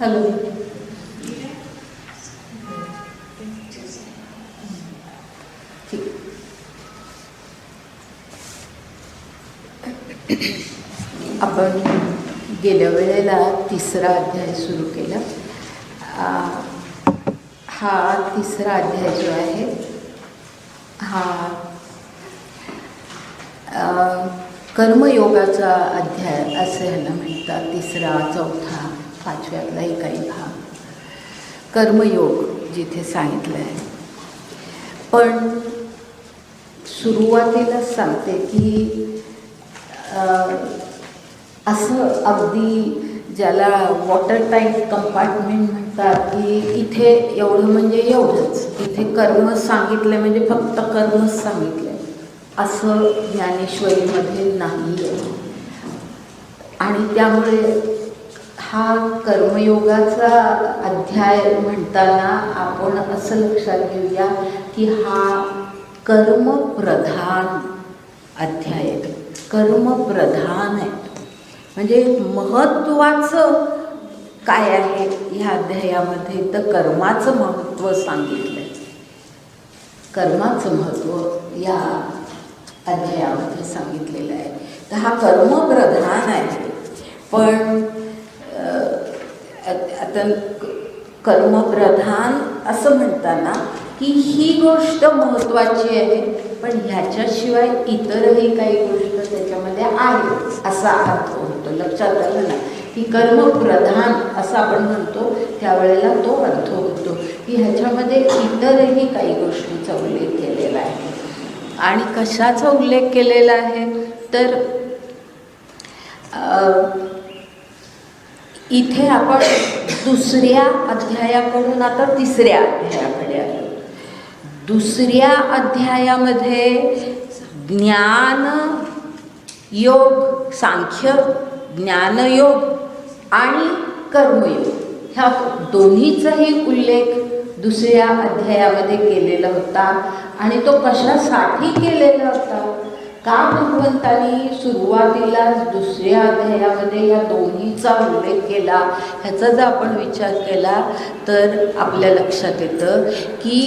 Hello. आपण गेल्या वेळेला 3रा अध्याय सुरू केला. हा 3रा अध्याय जो आहे हा कर्मयोगाचा अध्याय असे ह्याला म्हणतात. 3रा, 4था, 5व्यातलाही काही भाग कर्मयोग जिथे सांगितलं आहे. पण सुरुवातीलाच सांगते की असं अगदी ज्याला वॉटर टाईप कंपार्टमेंट म्हणतात की इथे एवढं म्हणजे एवढंच, इथे कर्म सांगितलं म्हणजे फक्त कर्मच सांगितलं असं ज्ञानेश्वरीमध्ये नाही आहे. आणि त्यामुळे हा कर्मयोगाचा अध्याय म्हणताना आपण असं लक्षात घेऊया की हा कर्मप्रधान अध्याय आहे. कर्मप्रधान आहे म्हणजे महत्त्वाचं काय आहे ह्या अध्यायामध्ये, तर कर्माचं महत्त्व सांगितलं आहे. कर्माचं महत्त्व या अध्यायामध्ये सांगितलेलं आहे. तर हा कर्मप्रधान आहे. पण आता कर्मप्रधान असं म्हणताना की ही गोष्ट महत्त्वाची आहे, पण ह्याच्याशिवाय इतरही काही गोष्ट त्याच्यामध्ये आहे असा अर्थ होतो. लक्षात आलं ना की कर्मप्रधान असं आपण म्हणतो त्यावेळेला तो अर्थ होतो की ह्याच्यामध्ये इतरही काही गोष्टीचा उल्लेख केलेला आहे. आणि कशाचा उल्लेख केलेला आहे तर इथे आपण 2ऱ्या अध्यायाकडून आता 3ऱ्या अध्यायाकडे आलो. 2ऱ्या अध्यायामध्ये ज्ञान योग, सांख्य ज्ञानयोग आणि कर्मयोग ह्या दोन्हीचाही उल्लेख 2ऱ्या अध्यायामध्ये केलेला होता. आणि तो कशासाठी केलेला होता, का भगवंतांनी सुरुवातीलाच 2ऱ्या अध्यायामध्ये या दोन्हीचा उल्लेख केला, ह्याचा जर आपण विचार केला तर आपल्या लक्षात येतं की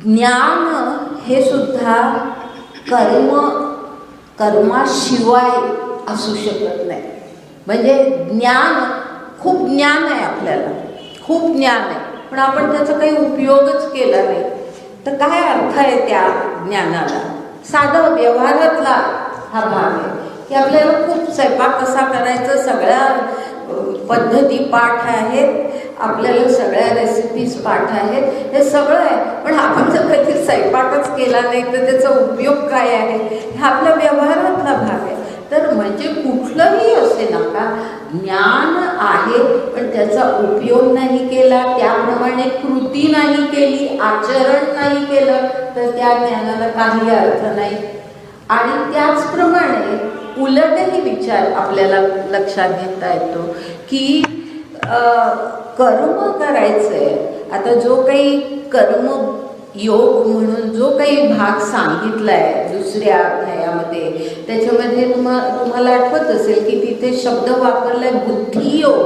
ज्ञान हे सुद्धा कर्माशिवाय असू शकत नाही. म्हणजे ज्ञान, खूप ज्ञान आहे आपल्याला, खूप ज्ञान आहे, पण आपण त्याचा काही उपयोगच केला नाही तर काय अर्थ आहे त्या ज्ञानाला. साधं व्यवहारातला हा भाग आहे की आपल्याला खूप स्वयंपाक कसा करायचं सगळ्या पद्धती पाठ आहेत, आपल्याला सगळ्या रेसिपीज पाठ आहेत, हे सगळं आहे, पण आपण जर कधी स्वयंपाकच केला नाही तर त्याचा उपयोग काय आहे, हा आपल्या व्यवहारातला भाग आहे. तर म्हणजे कुठलंही असे नका, ज्ञान आहे पण त्याचा उपयोग नाही केला, त्याप्रमाणे कृती नाही केली, आचरण नाही केलं तर त्या ज्ञानाला काही अर्थ नाही. आणि त्याचप्रमाणे उलटही विचार आपल्याला लक्षात घेता येतो की कर्म करायचंय. आता जो काही कर्म योग म्हणून जो काही भाग सांगितला आहे 2ऱ्या अध्यायामध्ये, त्याच्यामध्ये तुम्हाला आठवत असेल की तिथे शब्द वापरलाय बुद्धियोग.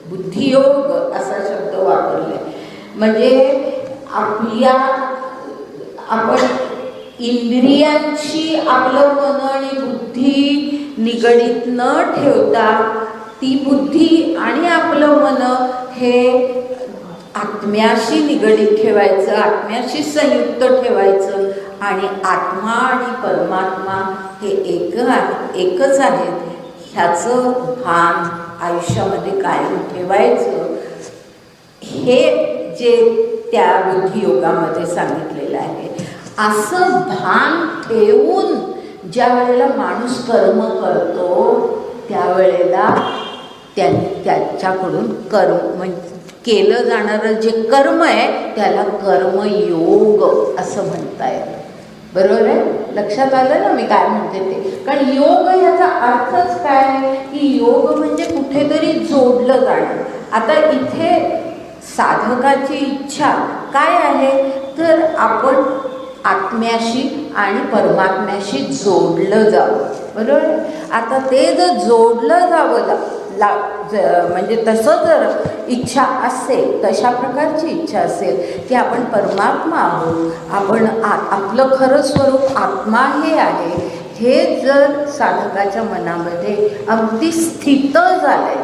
बुद्धियोग असा शब्द वापरलाय. म्हणजे आपण इंद्रियांशी आपलं मन आणि बुद्धी निगडीत न ठेवता ती बुद्धी आणि आपलं मन हे आत्म्याशी निगडीत ठेवायचं, आत्म्याशी संयुक्त ठेवायचं. आणि आत्मा आणि परमात्मा हे एकच आहेत ह्याचं भान आयुष्यामध्ये कायम ठेवायचं. हे जे त्या बुद्धियोगामध्ये सांगितलेलं आहे. असं भान ठेवून ज्या वेळेला माणूस कर्म करतो त्यावेळेला त्याच्याकडून म्हणजे केलं जाणारं जे कर्म आहे त्याला कर्मयोग असं म्हणता येतं. बरोबर आहे? लक्षात आलं ना मी काय म्हणते ते. कारण योग ह्याचा अर्थच काय की योग म्हणजे कुठेतरी जोडलं जाणं. आता इथे साधकाची इच्छा काय आहे तर आपण आत्म्याशी आणि परमात्म्याशी जोडलं जावं. बरोबर. आता ते जर जोडलं जावं म्हणजे तसं जर इच्छा असेल, तशा प्रकारची इच्छा असेल की आपण परमात्मा आहोत, आपण आपलं खरं स्वरूप आत्मा हे आहे, हे जर साधकाच्या मनामध्ये अगदी स्थित झालंय,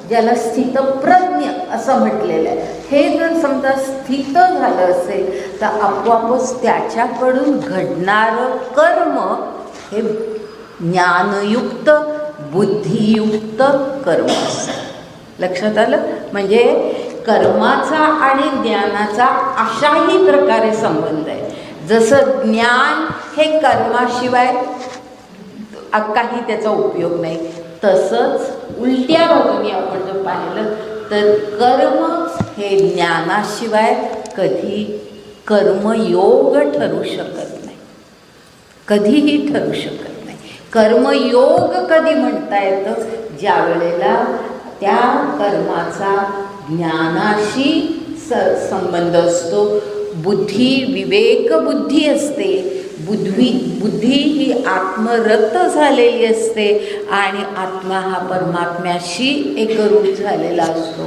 ज्याला स्थितप्रज्ञ असं म्हटलेलं आहे, हे जर समजा स्थित झालं असेल तर आपोआपच त्याच्याकडून घडणारं कर्म हे ज्ञानयुक्त बुद्धियुक्त कर्म असतं. लक्षात आलं? म्हणजे कर्माचा आणि ज्ञानाचा अशाही प्रकारे संबंध आहे. जसं ज्ञान हे कर्माशिवाय काही त्याचा उपयोग नाही, तसंच उलट्या बाजूने आपण जर पाहिलं तर कर्म हे ज्ञानाशिवाय कधी कर्मयोग ठरू शकत नाही, कधीही ठरू शकत नाही. कर्मयोग कधी म्हणता येतं? ज्या वेळेला त्या कर्माचा ज्ञानाशी संबंध असतो, विवेक बुद्धी असते, बुद्धी ही आत्मरत झालेली असते आणि आत्मा हा परमात्म्याशी एकरूप झालेला असतो.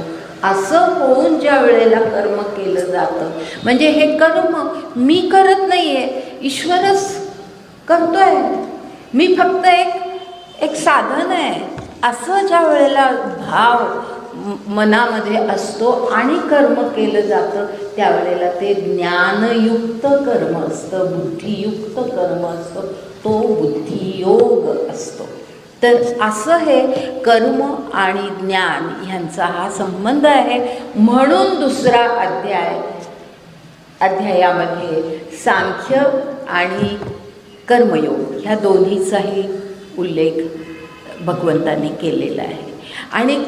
असं होऊन ज्या वेळेला कर्म केलं जातं, म्हणजे हे कर्म मी करत नाही आहे, ईश्वरच करतोय, मी फक्त एक साधन आहे, असं ज्या वेळेला भाव मनामध्ये असतो आणि कर्म केलं जातं, त्यावेळेला ते ज्ञानयुक्त कर्म असतं, बुद्धियुक्त कर्म असतं, तो बुद्धियोग असतो. तर असं हे कर्म आणि ज्ञान ह्यांचा हा संबंध आहे. म्हणून दुसरा अध्यायामध्ये सांख्य आणि कर्मयोग ह्या दोन्हीचाही उल्लेख भगवंतांनी केलेला आहे. आणि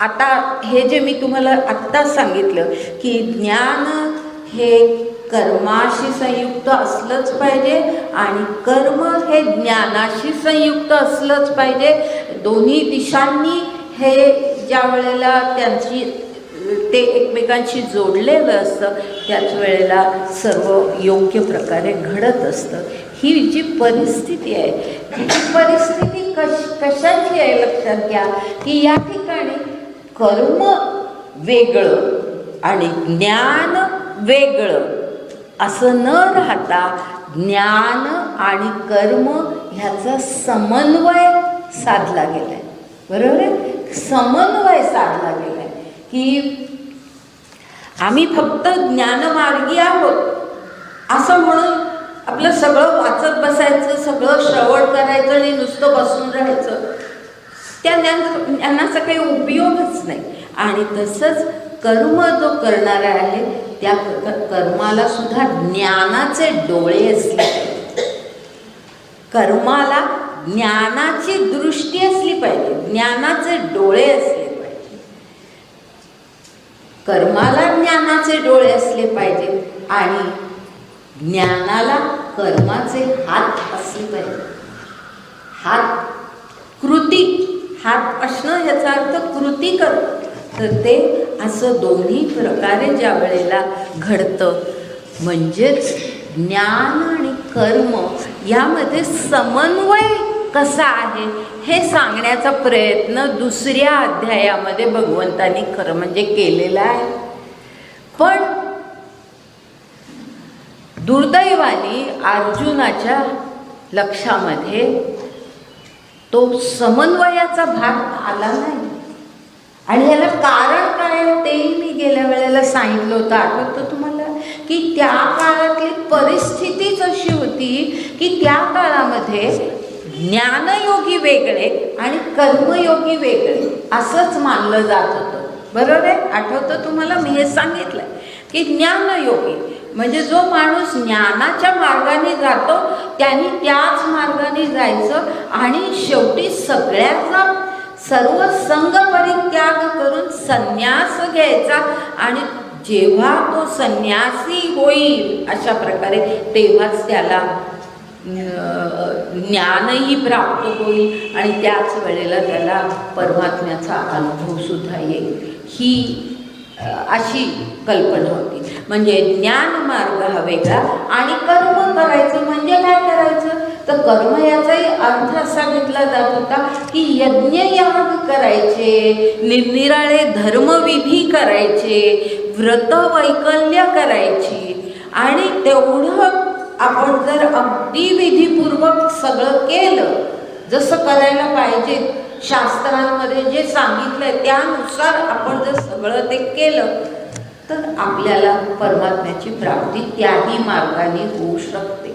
आता हे जे मी तुम्हाला आत्ताच सांगितलं की ज्ञान हे कर्माशी संयुक्त असलंच पाहिजे आणि कर्म हे ज्ञानाशी संयुक्त असलंच पाहिजे. दोन्ही दिशांनी हे ज्या वेळेला ते एकमेकांशी जोडलेलं असतं, त्याच वेळेला सर्व योग्य प्रकारे घडत असतं. ही जी परिस्थिती आहे, ही परिस्थिती कशाची आहे लक्षात घ्या की या ठिकाणी कर्म वेगळं आणि ज्ञान वेगळं असं न राहता ज्ञान आणि कर्म ह्याचा समन्वय साधला गेलाय. बरोबर आहे? समन्वय साधला गेलाय की आम्ही फक्त ज्ञानमार्गी आहोत असं म्हणून आपलं सगळं वाचत बसायचं, सगळं श्रवण करायचं आणि नुसतं बसून राहायचं, त्या ज्ञानाचा काही उपयोगच नाही. आणि तसंच कर्म जो करणारा आहे त्या कर्माला सुद्धा ज्ञानाचे डोळे असले पाहिजे, कर्माला ज्ञानाची दृष्टी असली पाहिजे, ज्ञानाचे डोळे असले पाहिजे. कर्माला ज्ञानाचे डोळे असले पाहिजे आणि ज्ञानाला कर्माचे हात असले पाहिजे. हात कृती, हात असणं याचा अर्थ कृती करणं. तर ते असं दोन्ही प्रकारे ज्या वेळेला घडतं, म्हणजेच ज्ञान आणि कर्म यामध्ये समन्वय कसा आहे हे सांगण्याचा प्रयत्न दुसऱ्या अध्यायामध्ये भगवंतांनी खरं म्हणजे केलेला आहे. पण दुर्दैवाने अर्जुनाच्या लक्षामध्ये तो समन्वयाचा भाग आला नाही. आणि याला कारण काय तेही मी गेल्या वेळेला सांगितलं होतं, आठवतं तुम्हाला? की त्या काळातली परिस्थितीच अशी होती की त्या काळामध्ये ज्ञानयोगी वेगळे आणि कर्मयोगी वेगळे असंच मानलं जात होतं. बरोबर आहे? आठवतं तुम्हाला? मी हे सांगितलं की ज्ञानयोगी म्हणजे जो माणूस ज्ञानाच्या मार्गाने जातो त्यांनी त्याच मार्गाने जायचं आणि शेवटी सगळ्याचा सर्व संग परित्याग करून संन्यास घ्यायचा आणि जेव्हा तो संन्यासी होईल अशा प्रकारे तेव्हाच त्याला ज्ञानही प्राप्त होईल आणि त्याच वेळेला त्याला परमात्म्याचा अनुभव सुद्धा येईल. ही अशी कल्पना होती. म्हणजे ज्ञान मार्ग हा वेगळा आणि कर्म करायचं म्हणजे काय करायचं तर कर्म याचाही अर्थ असा घेतला जात होता की यज्ञयाग करायचे, निरनिराळे धर्मविधी करायचे, व्रत वैकल्य करायची, आणि तेवढं आपण जर अगदी विधीपूर्वक सगळं केलं, जसं करायला पाहिजे, शास्त्रांमध्ये जे सांगितलंय त्यानुसार आपण जर सगळं ते केलं तर आपल्याला परमात्म्याची प्राप्ती त्याही मार्गाने होऊ शकते.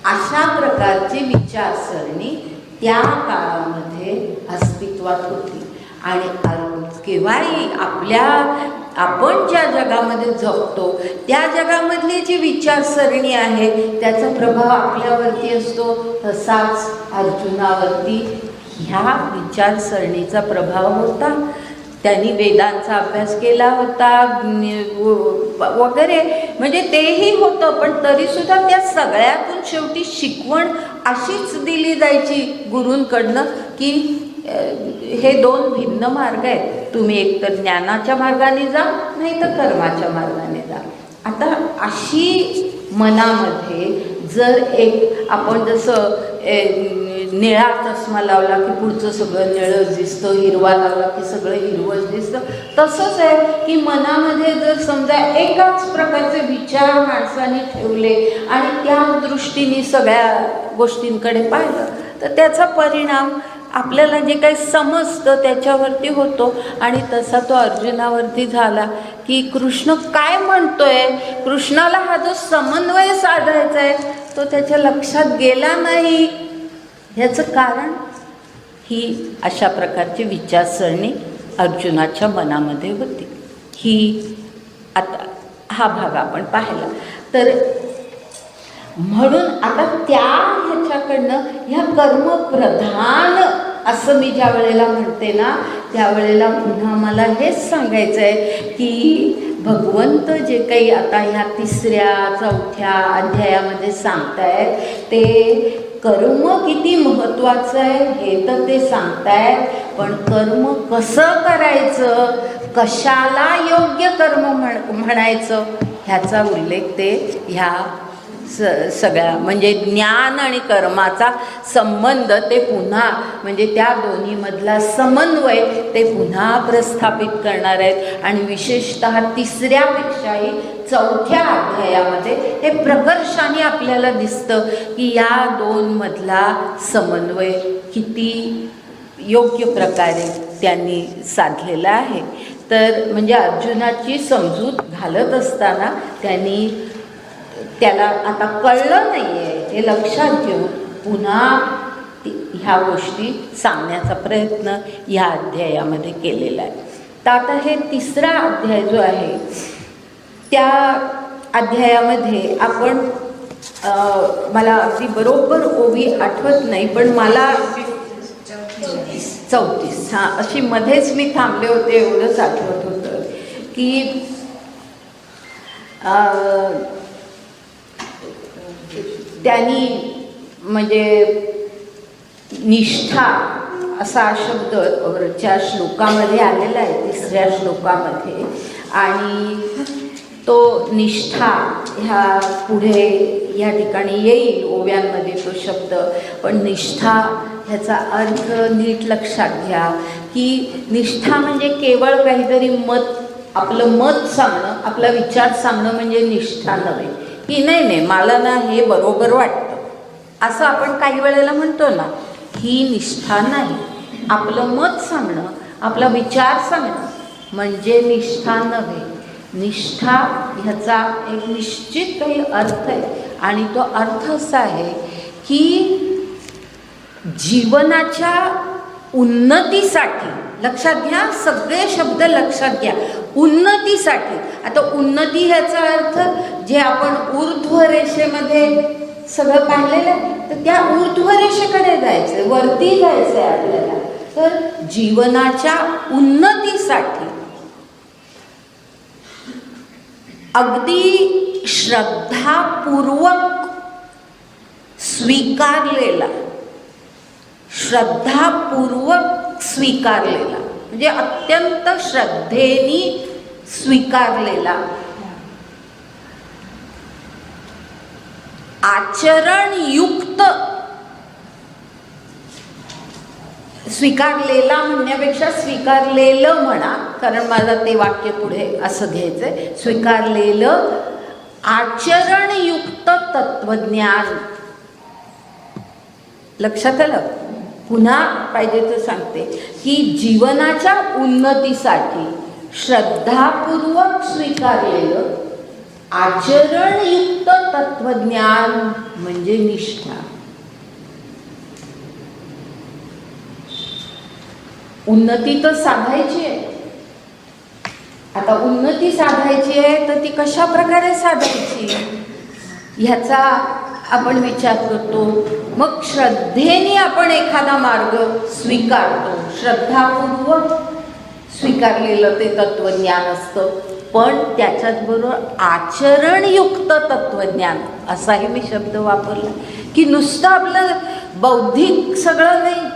अशा प्रकारची विचारसरणी त्या काळामध्ये अस्तित्वात होती. आणि केव्हाही आपण ज्या जगामध्ये जगतो त्या जगामधली जी विचारसरणी आहे त्याचा प्रभाव आपल्यावरती असतो, तसाच अर्जुनावरती ह्या विचारसरणीचा प्रभाव होता. त्यांनी वेदांचा अभ्यास केला होता वगैरे, म्हणजे तेही होतं, पण तरीसुद्धा त्या सगळ्यातून शेवटी शिकवण अशीच दिली जायची गुरूंकडनं की हे दोन भिन्न मार्ग आहेत, तुम्ही एकतर ज्ञानाच्या मार्गाने जा, नाही तर कर्माच्या मार्गाने जा. आता अशी मनामध्ये जर एक आपण जसं निळा चष्मा लावला की पुढचं सगळं निळंच दिसतं, हिरवा लावला की सगळं हिरवंच दिसतं, तसंच आहे की मनामध्ये जर समजा एकाच प्रकारचे विचार माणसाने ठेवले आणि त्या दृष्टीने सगळ्या गोष्टींकडे पाहिलं तर त्याचा परिणाम आपल्याला जे काही समजतं त्याच्यावरती होतो. आणि तसा तो अर्जुनावरती झाला की कृष्ण काय म्हणतोय, कृष्णाला हा जो समन्वय साधायचा आहे तो त्याच्या लक्षात गेला नाही. ह्याचं कारण ही अशा प्रकारची विचारसरणी अर्जुनाच्या मनामध्ये होती. ही आता हा भाग आपण पाहिला. तर म्हणून आता त्या ह्याच्याकडनं ह्या कर्मप्रधान असं मी ज्या वेळेला म्हणते ना त्यावेळेला पुन्हा मला हेच सांगायचं आहे की भगवंत जे काही आता ह्या 3ऱ्या 4थ्या अध्यायामध्ये सांगतायत ते कर्म किती महत्त्वाचं आहे हे तर ते सांगतायत, पण कर्म कसं करायचं, कशाला योग्य कर्म म्हणायचं ह्याचा उल्लेख ते ह्या सगळ्या म्हणजे ज्ञान आणि कर्माचा संबंध ते पुन्हा म्हणजे त्या दोन्हीमधला समन्वय ते पुन्हा प्रस्थापित करणार आहेत. आणि विशेषतः 3ऱ्यापेक्षाही 4थ्या अध्यायामध्ये हे प्रकर्षाने आपल्याला दिसतं की या दोनमधला समन्वय किती योग्य प्रकारे त्यांनी साधलेला आहे. तर म्हणजे अर्जुनाची समजूत घालत असताना त्याला आता कळलं नाही आहे हे लक्षात घेऊन पुन्हा ह्या गोष्टी सांगण्याचा प्रयत्न ह्या अध्यायामध्ये केलेला आहे. तर आता हे 3रा अध्याय जो आहे त्या अध्यायामध्ये आपण मला अगदी बरोबर ओवी आठवत नाही, पण मला 34 हां अशी मध्येच मी थांबले होते एवढंच आठवत होतं की त्यांनी म्हणजे निष्ठा असा शब्द वरच्या श्लोकामध्ये आलेला आहे 3ऱ्या श्लोकामध्ये, आणि तो निष्ठा ह्या पुढे ह्या ठिकाणी येईल ओव्यांमध्ये तो शब्द. पण निष्ठा ह्याचा अर्थ नीट लक्षात घ्या की निष्ठा म्हणजे केवळ काहीतरी आपलं मत सांगणं, आपला विचार सांगणं म्हणजे निष्ठा नव्हे की नाही मला ना हे बरोबर वाटतं असं आपण काही वेळेला म्हणतो ना, ही निष्ठा नाही. आपलं मत सांगणं, आपला विचार सांगणं म्हणजे निष्ठा नव्हे. निष्ठा ह्याचा एक निश्चित काही अर्थ आहे आणि तो अर्थ असा आहे की जीवनाच्या उन्नतीसाठी, लक्षात घ्या सगळे शब्द लक्षात घ्या, उन्नतीसाठी. आता उन्नती ह्याचा अर्थ जे आपण ऊर्ध्व रेषेमध्ये सगळं पाहिलेलं आहे तर त्या ऊर्ध्व रेषेकडे जायचं, वरती जायचं आहे आपल्याला. तर जीवनाच्या उन्नतीसाठी अगदी श्रद्धापूर्वक स्वीकारलेला म्हणजे अत्यंत श्रद्धेने स्वीकारलेला आचरणयुक्त स्वीकारलेला म्हणण्यापेक्षा स्वीकारलेलं म्हणा, कारण मला ते वाक्य पुढे असं घ्यायचं आहे. स्वीकारलेलं आचरणयुक्त तत्वज्ञान. लक्षात आलं? पुन्हा पाहिजे तर सांगते की जीवनाच्या उन्नतीसाठी श्रद्धापूर्वक स्वीकारलेलं आचरणयुक्त तत्वज्ञान म्हणजे निष्ठा. उन्नती तर साधायची आहे. आता उन्नती साधायची आहे तर ती कशा प्रकारे साधायची ह्याचा आपण विचार करतो. मग श्रद्धेने आपण एखादा मार्ग स्वीकारतो. श्रद्धापूर्वक स्वीकारलेलं ते तत्वज्ञान असतं, पण त्याच्याचबरोबर आचरणयुक्त तत्वज्ञान असाही मी शब्द वापरला की नुसतं आपलं बौद्धिक सगळं नाही,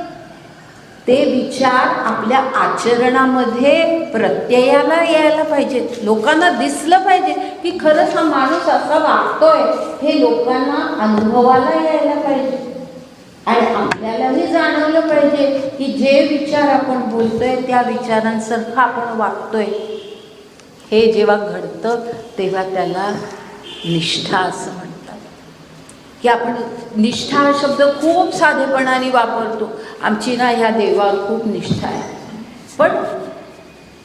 ते विचार आपल्या आचरणामध्ये प्रत्ययाला यायला पाहिजेत. लोकांना दिसलं पाहिजे की खरंच हा माणूस असा वागतोय, हे लोकांना अनुभवाला यायला पाहिजे. आणि आपल्यालाही जाणवलं पाहिजे की जे विचार आपण बोलतोय त्या विचारांसारखं आपण वागतोय. हे जेव्हा घडतं तेव्हा त्याला निष्ठा असं म्हणतात. की आपण निष्ठा हा शब्द खूप साधेपणाने वापरतो. आमची ना ह्या देवावर खूप निष्ठा आहे, पण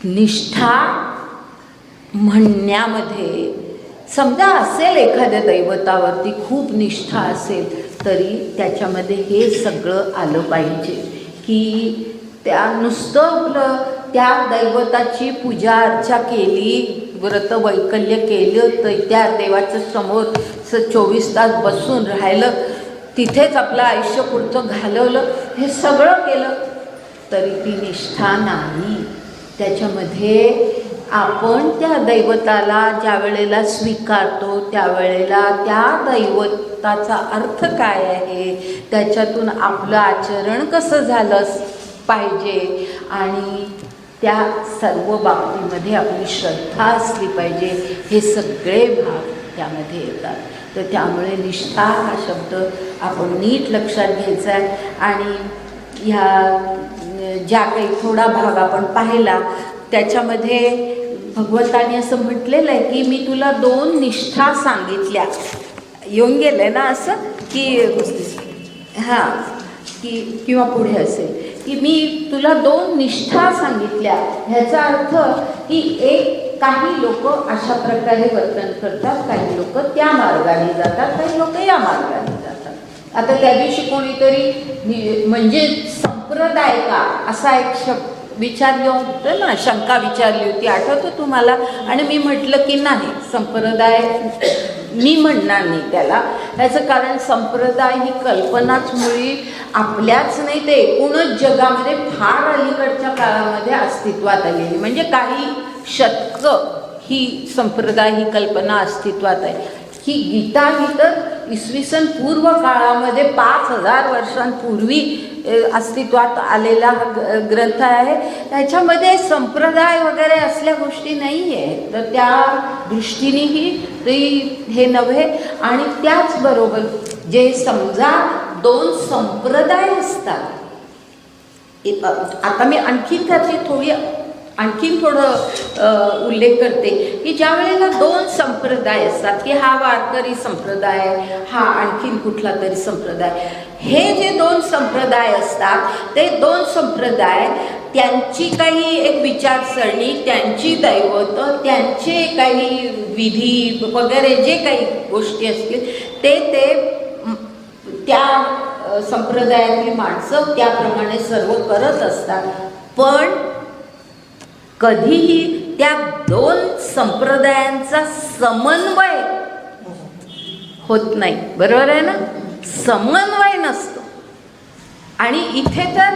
निष्ठा म्हणण्यामध्ये समजा असेल एखाद्या दैवतावरती खूप निष्ठा असेल तरी त्याच्यामध्ये हे सगळं आलं पाहिजे की त्या नुसतं आपलं त्या दैवताची पूजा अर्चा केली, व्रत वैकल्य केलं, तर त्या देवाच्या समोर 24 तास बसून राहिलं, तिथेच आपलं आयुष्य पुढचं घालवलं, हे सगळं केलं तरी ती निष्ठा नाही. त्याच्यामध्ये आपण त्या दैवताला ज्या वेळेला स्वीकारतो त्यावेळेला त्या दैवताचा अर्थ काय आहे, त्याच्यातून आपलं आचरण कसं झालं पाहिजे आणि त्या सर्व बाबतीमध्ये आपली श्रद्धा असली पाहिजे, हे सगळे भाग त्यामध्ये येतात. तर त्यामुळे निष्ठा हा शब्द आपण नीट लक्षात घ्यायचा आहे. आणि ह्या ज्या काही थोडा भाग आपण पाहिला त्याच्यामध्ये भगवंताने असं म्हटलेलं आहे की मी तुला 2 निष्ठा सांगितल्या. येऊन गेलं ना असं की हां की किंवा पुढे असेल की मी तुला 2 निष्ठा सांगितल्या. ह्याचा अर्थ की काही लोक अशा प्रकारे वर्तन करतात, काही लोक त्या मार्गाने जातात, काही लोक या मार्गाने जातात. आता त्या दिवशी कोणीतरी म्हणजे संप्रदाय का असा एक विचारलं होतं ना, शंका विचारली होती, आठवतं तुम्हाला? आणि मी म्हटलं की नाही, संप्रदाय मी म्हणणार नाही त्याला. त्याचं कारण संप्रदाय ही कल्पनाच मुळी आपल्याच नाही तर एकूणच जगामध्ये फार अलीकडच्या काळामध्ये अस्तित्वात आलेली. म्हणजे काही शतकं ही संप्रदाय ही कल्पना अस्तित्वात आहे. ही गीता ही तर इसवी सन पूर्व काळामध्ये 5000 वर्षांपूर्वी अस्तित्वात आलेला हा ग्रंथ आहे. त्याच्यामध्ये संप्रदाय वगैरे असल्या गोष्टी नाही आहेत. तर त्या दृष्टीनेही ते हे नव्हे. आणि त्याचबरोबर जे समजा 2 संप्रदाय असतात, आता मी आणखीन त्याची आणखीन थोडं उल्लेख करते की ज्या वेळेला 2 संप्रदाय असतात की हा वारकरी संप्रदाय, हा आणखीन कुठला तरी संप्रदाय, हे जे 2 संप्रदाय असतात ते 2 संप्रदाय त्यांची काही एक विचारसरणी, त्यांची दैवत, त्यांचे काही विधी वगैरे जे काही गोष्टी असतील ते त्या संप्रदायातली माणसं त्याप्रमाणे सर्व करत असतात. पण कधीही त्या 2 संप्रदायांचा समन्वय होत नाही. बरोबर आहे ना? समन्वय नसतो. आणि इथे तर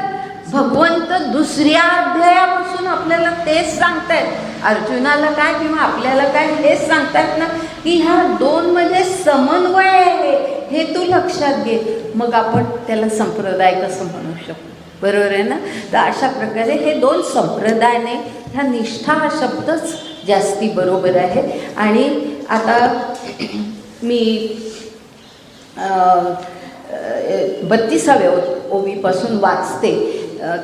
भगवंत 2ऱ्या अध्यायापासून आपल्याला तेच सांगतायत. अर्जुनाला काय किंवा आपल्याला काय हेच सांगतात ना की ह्या 2 मध्ये समन्वय आहे, हे तू लक्षात घे. मग आपण त्याला संप्रदाय कसं म्हणू शकतो? बरोबर आहे ना? तर अशा प्रकारे हे 2 संप्रदायाने ह्या निष्ठा हा शब्दच जास्ती बरोबर आहे. आणि आता मी 32व्या ओवीपासून वाचते.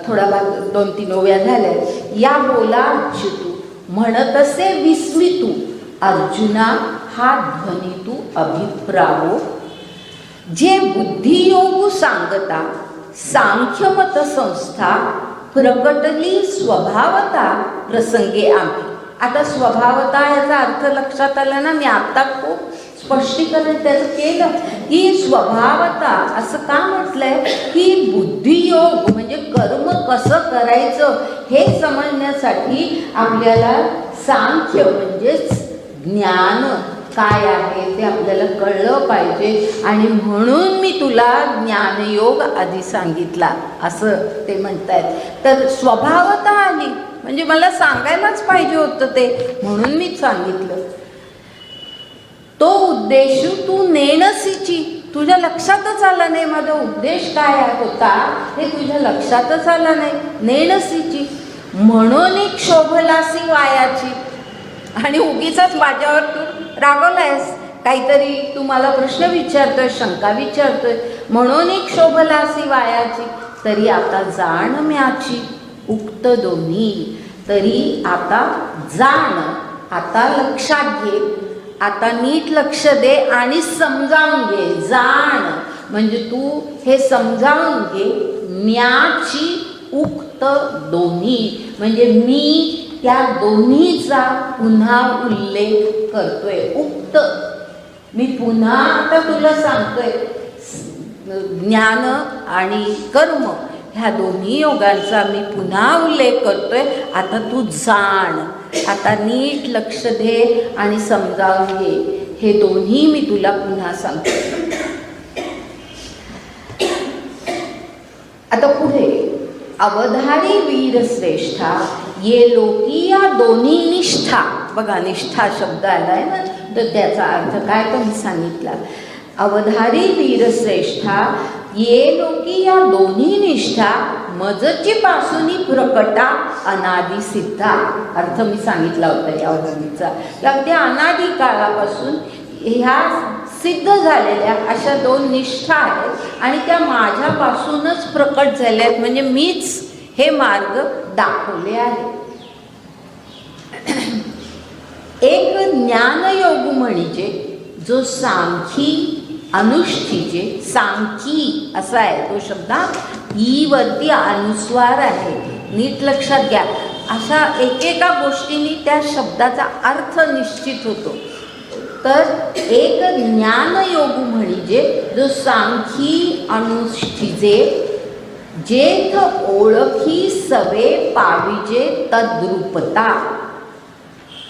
थोडा भाग 2-3 ओव्या झाल्या. या बोला अच्युतू म्हणतसे विस्मितू अर्जुना हा ध्वनी तू अभिप्रावो. जे बुद्धियोगू सांगता सांख्यमत संस्था प्रकटली स्वभावता प्रसंगे आम्ही. आता स्वभावता याचा अर्थ लक्षात आला ना. मी आता खूप स्पष्टीकरण त्याचं केलं की स्वभावता असं का म्हटलंय की बुद्धियोग म्हणजे कर्म कसं करायचं हे समजण्यासाठी आपल्याला सांख्य म्हणजेच ज्ञान काय आहे ते आपल्याला कळलं पाहिजे. आणि म्हणून मी तुला ज्ञानयोग आधी सांगितला असं ते म्हणतायत. तर स्वभावता आली म्हणजे मला सांगायलाच पाहिजे होतं ते, म्हणून मीच सांगितलं. तो उद्देश तू नेणसीची तुझ्या लक्षातच आला नाही. माझा उद्देश काय होता हे तुझ्या लक्षातच आला नाही. नेणसीची म्हणून एक शोभलासी वायाची. आणि उगीचाच माझ्यावर तू रागवलायस, काहीतरी तू मला प्रश्न विचारतोय, शंका विचारतोय, म्हणून एक शोभलासी वायाची. तरी आता जाण म्याची उक्त दोन्ही. तरी आता जाण, आता लक्षात घे, आता नीट लक्ष दे आणि समजावून घे. जाण म्हणजे तू हे समजावून घे. म्याची उक्त दोन्ही म्हणजे मी त्या दोन्हीचा पुन्हा उल्लेख करतोय. उक्त मी पुन्हा आता तुला सांगतोय. ज्ञान आणि कर्म ह्या दोन्ही योगांचा मी पुन्हा उल्लेख करतोय. आता तू जाण, आता नीट लक्ष दे आणि समजावून घे. हे दोन्ही मी तुला पुन्हा सांगतो. आता पुढे अवधारी वीर श्रेष्ठा ये लोकी या दोन्ही निष्ठा. बघा निष्ठा शब्द आलाय ना, तर त्याचा अर्थ काय तो मी सांगितला. अवधारी वीर श्रेष्ठा ये लोकी या दोन्ही निष्ठा मजची पासूनी प्रकटा अनादि सिद्धा. अर्थ मी सांगितला होता या अवधानीचा. त्या अनादि काळापासून ह्या सिद्ध झालेल्या अशा दोन निष्ठा आहेत आणि त्या माझ्यापासूनच प्रकट झाल्या आहेत. म्हणजे मीच हे मार्ग दाखवले आहे. एक ज्ञानयोग म्हणजे जो सांखी अनुष्ठीचे. सांखी असा आहे तो शब्द, ई वरती अनुस्वार आहे, नीट लक्षात घ्या. अशा एकेका गोष्टींनी त्या शब्दाचा अर्थ निश्चित होतो. तर एक ज्ञानयोग म्हणजे जो सांखी अनुष्ठीचे जेथ ओळखी सवे पाविजे तद्रूपता.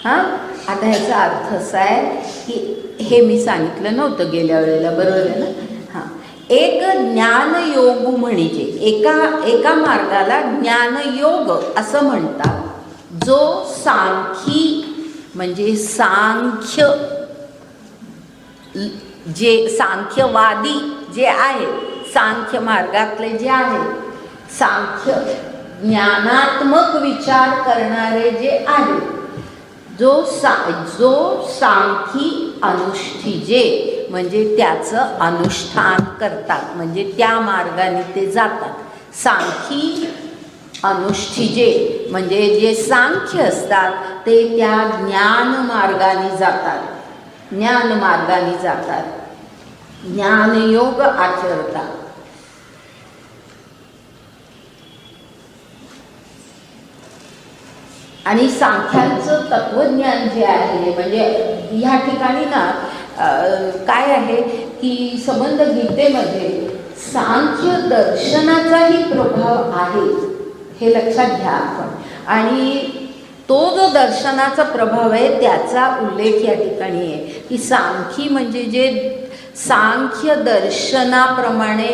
हां, आता ह्याचा अर्थ असा आहे की हे मी सांगितलं नव्हतं गेल्या वेळेला, बरोबर आहे ना. हां, एक ज्ञानयोग म्हणजे एका मार्गाला ज्ञानयोग असं म्हणतात. जो सांखी म्हणजे सांख्य जे सांख्यवादी जे आहे, सांख्य मार्गातले जे आहे, सांख्य ज्ञानात्मक विचार करणारे जे आहेत, जो सांखी अनुष्ठीजे म्हणजे त्याचं अनुष्ठान करतात, म्हणजे त्या मार्गाने ते जातात. सांखी अनुष्ठीजे म्हणजे जे सांख्य असतात ते त्या ज्ञान मार्गाने जातात, ज्ञान मार्गाने जातात, ज्ञानयोग आचरतात. आणि सांख्यांचं तत्वज्ञान जे आहे म्हणजे ह्या ठिकाणी ना काय आहे की संबंध गीतेमध्ये सांख्य दर्शनाचाही प्रभाव आहे, हे लक्षात घ्या आपण. आणि तो जो दर्शनाचा प्रभाव आहे त्याचा उल्लेख या ठिकाणी आहे की सांखी म्हणजे जे सांख्य दर्शनाप्रमाणे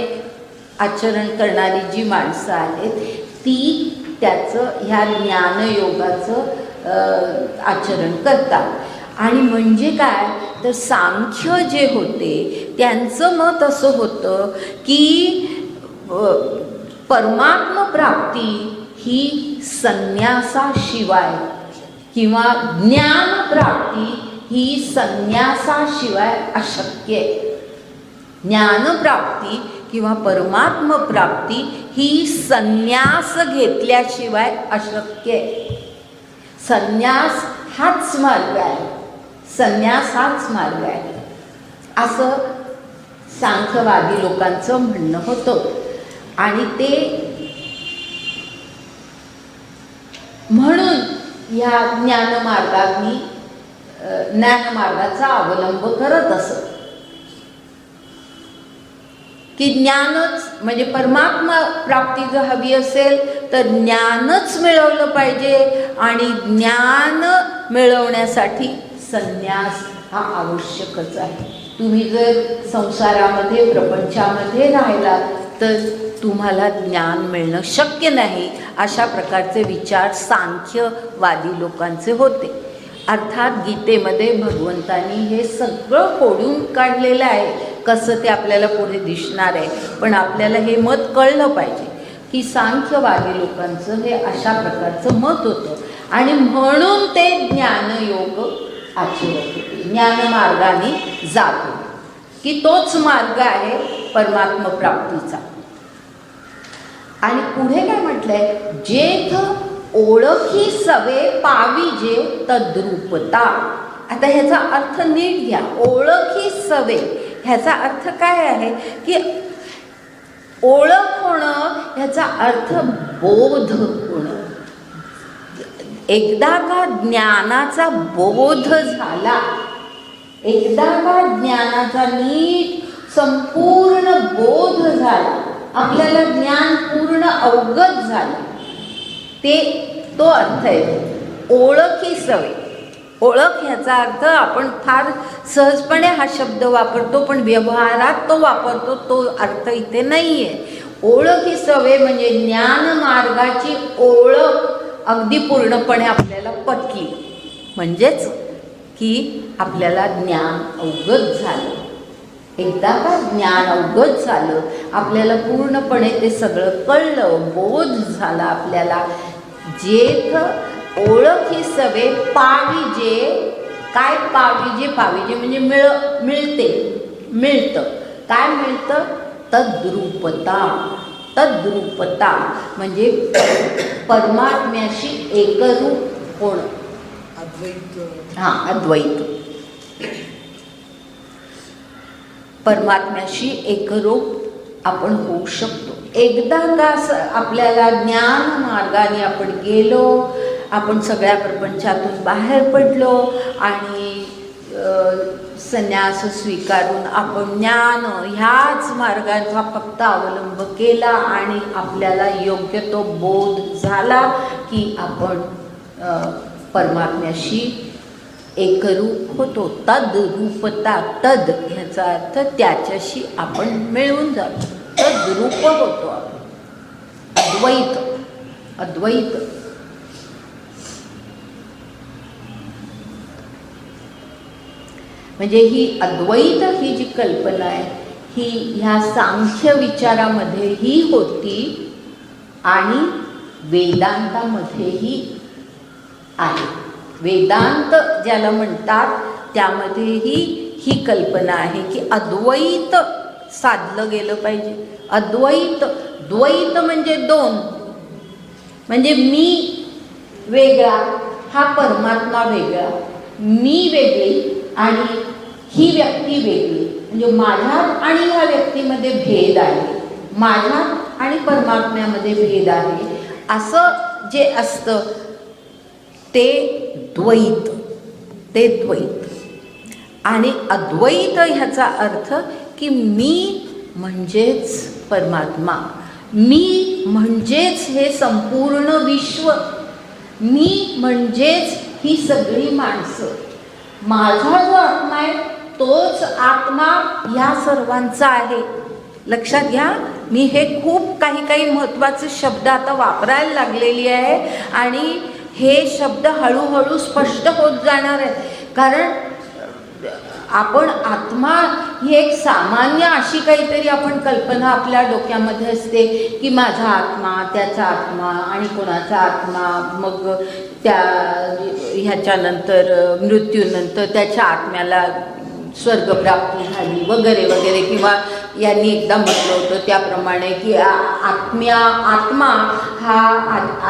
आचरण करणारी जी माणसं आहेत ती त्याचं ह्या ज्ञानयोगाचं आचरण करतात. आणि म्हणजे काय तर सांख्य जे होते त्यांचं मत असं होतं की परमात्म प्राप्ती ही संन्यासाशिवाय किंवा ज्ञान प्राप्ती ही संन्यासाशिवाय अशक्य आहे. ज्ञानप्राप्ती किंवा परमात्म प्राप्ती ही संन्यास घेतल्याशिवाय अशक्य आहे. संन्यास हाच मार्ग आहे, संन्यास हाच मार्ग आहे असं सांख्यवादी लोकांचं म्हणणं होतं. आणि ते म्हणून ह्या ज्ञानमार्गाचा अवलंब करत असत की ज्ञानच म्हणजे परमात्मा प्राप्ती जर हवी असेल तर ज्ञानच मिळवलं पाहिजे आणि ज्ञान मिळवण्यासाठी संन्यास हा आवश्यकच आहे. तुम्ही जर संसारामध्ये प्रपंचामध्ये राहिलात तर तुम्हाला ज्ञान मिळणं शक्य नाही. अशा प्रकारचे विचार सांख्यवादी लोकांचे होते. अर्थात गीतेमध्ये भगवंतांनी हे सगळं खोडून काढलेलं आहे. कसं ते आपल्याला पुढे दिसणार आहे, पण आपल्याला हे मत कळलं पाहिजे की सांख्यवादी लोकांचं हे अशा प्रकारचं मत होतं आणि म्हणून ते ज्ञानयोग आचरत होते, ज्ञानमार्गाने जात होते की तोच मार्ग आहे परमात्म प्राप्तीचा. आणि पुढे काय म्हटलंय, जेथ ओळखी सवे पाविजे तद्रूपता. आता ह्याचा अर्थ नीट घ्या. ओळखी सवे ह्याचा अर्थ काय आहे की ओळख होणं ह्याचा अर्थ बोध होणं. एकदा का ज्ञानाचा बोध झाला, एकदा का ज्ञानाचा नीट संपूर्ण बोध झाला, आपल्याला ज्ञान पूर्ण अवगत झालं, तो अर्थ आहे ओळखी सवे. ओळख ह्याचा अर्थ आपण फार सहजपणे हा शब्द वापरतो, पण व्यवहारात तो वापरतो, तो अर्थ इथे नाही आहे. ओळखी सवे म्हणजे ज्ञानमार्गाची ओळख अगदी पूर्णपणे आपल्याला पटली, म्हणजेच की आपल्याला ज्ञान अवगत झालं. एकदा का ज्ञान अवगत झालं, आपल्याला पूर्णपणे ते सगळं कळलं, बोध झाला आपल्याला. जेथ ओळखी सवे पाविजे. काय पाविजे? पाविजे म्हणजे मिळतं. काय मिळतं? तद्रूपता. तद्रूपता म्हणजे परमात्म्याशी एकरूप होणं. अद्वैत. हां, अद्वैत. परमात्म्याशी एकरूप आपण होऊ शकतो. एकदा का आपल्याला ज्ञान मार्गाने आपण गेलो, आपण सगळ्या प्रपंचातून बाहेर पडलो आणि संन्यास स्वीकारून आपण ज्ञान ह्याच मार्गाचा फक्त अवलंब केला आणि आपल्याला योग्य तो बोध झाला की आपण परमात्म्याशी एकरूप होतो. तद्रूपता. तद ह्याचा अर्थ त्याच्याशी आपण मिळून जातो, तद्रूप होतो आपण. अद्वैत. अद्वैत म्हणजे ही अद्वैत ही जी कल्पना आहे ही ह्या सांख्य विचारामध्येही होती आणि वेदांतामध्येही आहे. वेदांत ज्याला म्हणतात त्यामध्येही ही कल्पना आहे की अद्वैत साधलं गेलं पाहिजे. अद्वैत. द्वैत म्हणजे दोन, म्हणजे मी वेगळा, हा परमात्मा वेगळा, मी वेगळी आणि ही व्यक्ती वेगळी. म्हणजे माझ्यात आणि ह्या व्यक्तीमध्ये भेद आहे, माझ्यात आणि परमात्म्यामध्ये भेद आहे, असं जे असतं ते द्वैत. ते द्वैत. आणि अद्वैत ह्याचा अर्थ की मी म्हणजेच परमात्मा, मी म्हणजेच हे संपूर्ण विश्व, मी म्हणजेच ही सगळी माणसं, माझा जो आत्मा आहे तोच आत्मा ह्या सर्वांचा आहे. लक्षात घ्या, मी हे खूप काही महत्त्वाचे शब्द आता वापरायला लागलेली आहे आणि हे शब्द हळूहळू स्पष्ट होत जाणार आहेत. कारण आपण आत्मा ही एक सामान्य अशी काहीतरी आपण कल्पना आपल्या डोक्यामध्ये असते की माझा आत्मा, त्याचा आत्मा आणि कोणाचा आत्मा, मग त्या ह्याच्यानंतर मृत्यूनंतर त्याच्या आत्म्याला स्वर्गप्राप्ती झाली वगैरे वगैरे, किंवा यांनी एकदा म्हटलं होतं त्याप्रमाणे की आत्मा हा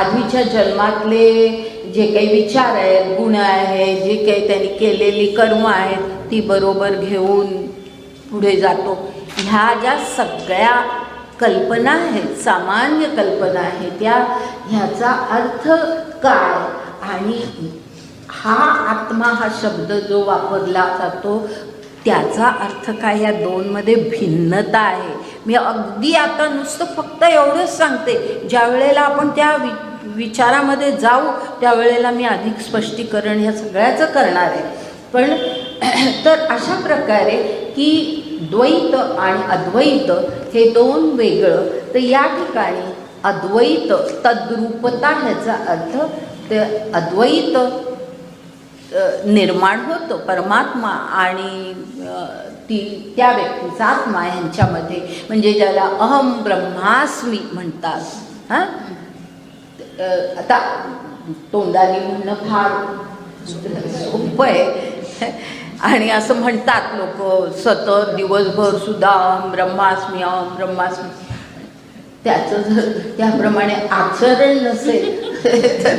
आधीच्या जन्मातले जे काही विचार आहेत, गुण आहेत, जे काही त्यांनी केलेली कर्म आहेत ती बरोबर घेऊन पुढे जातो. ह्या ज्या सगळ्या कल्पना आहेत, सामान्य कल्पना आहेत, ह्याचा अर्थ काय आणि हा आत्मा हा शब्द जो वापरला जातो त्याचा अर्थ काय, या दोनमध्ये भिन्नता आहे. मी अगदी आता नुसतं फक्त एवढंच सांगते, ज्या वेळेला आपण त्या विचारामध्ये जाऊ त्यावेळेला मी अधिक स्पष्टीकरण ह्या सगळ्याचं करणार आहे. पण तर अशा प्रकारे की द्वैत आणि अद्वैत हे दोन वेगळं, तर या ठिकाणी अद्वैत तद्रूपता ह्याचा अर्थ ते अद्वैत निर्माण होतो. परमात्मा आणि त्या व्यक्तीचा आत्मा ह्यांच्यामध्ये, म्हणजे ज्याला अहम ब्रह्मास्मी म्हणतात. हां, आता तोंडाने म्हणणं फार सोपं आहे आणि असं म्हणतात लोक सतत दिवसभर सुद्धा अहम ब्रह्मास्मी अहम ब्रह्मास्मी. त्याचं जर त्याप्रमाणे आचरण नसेल तर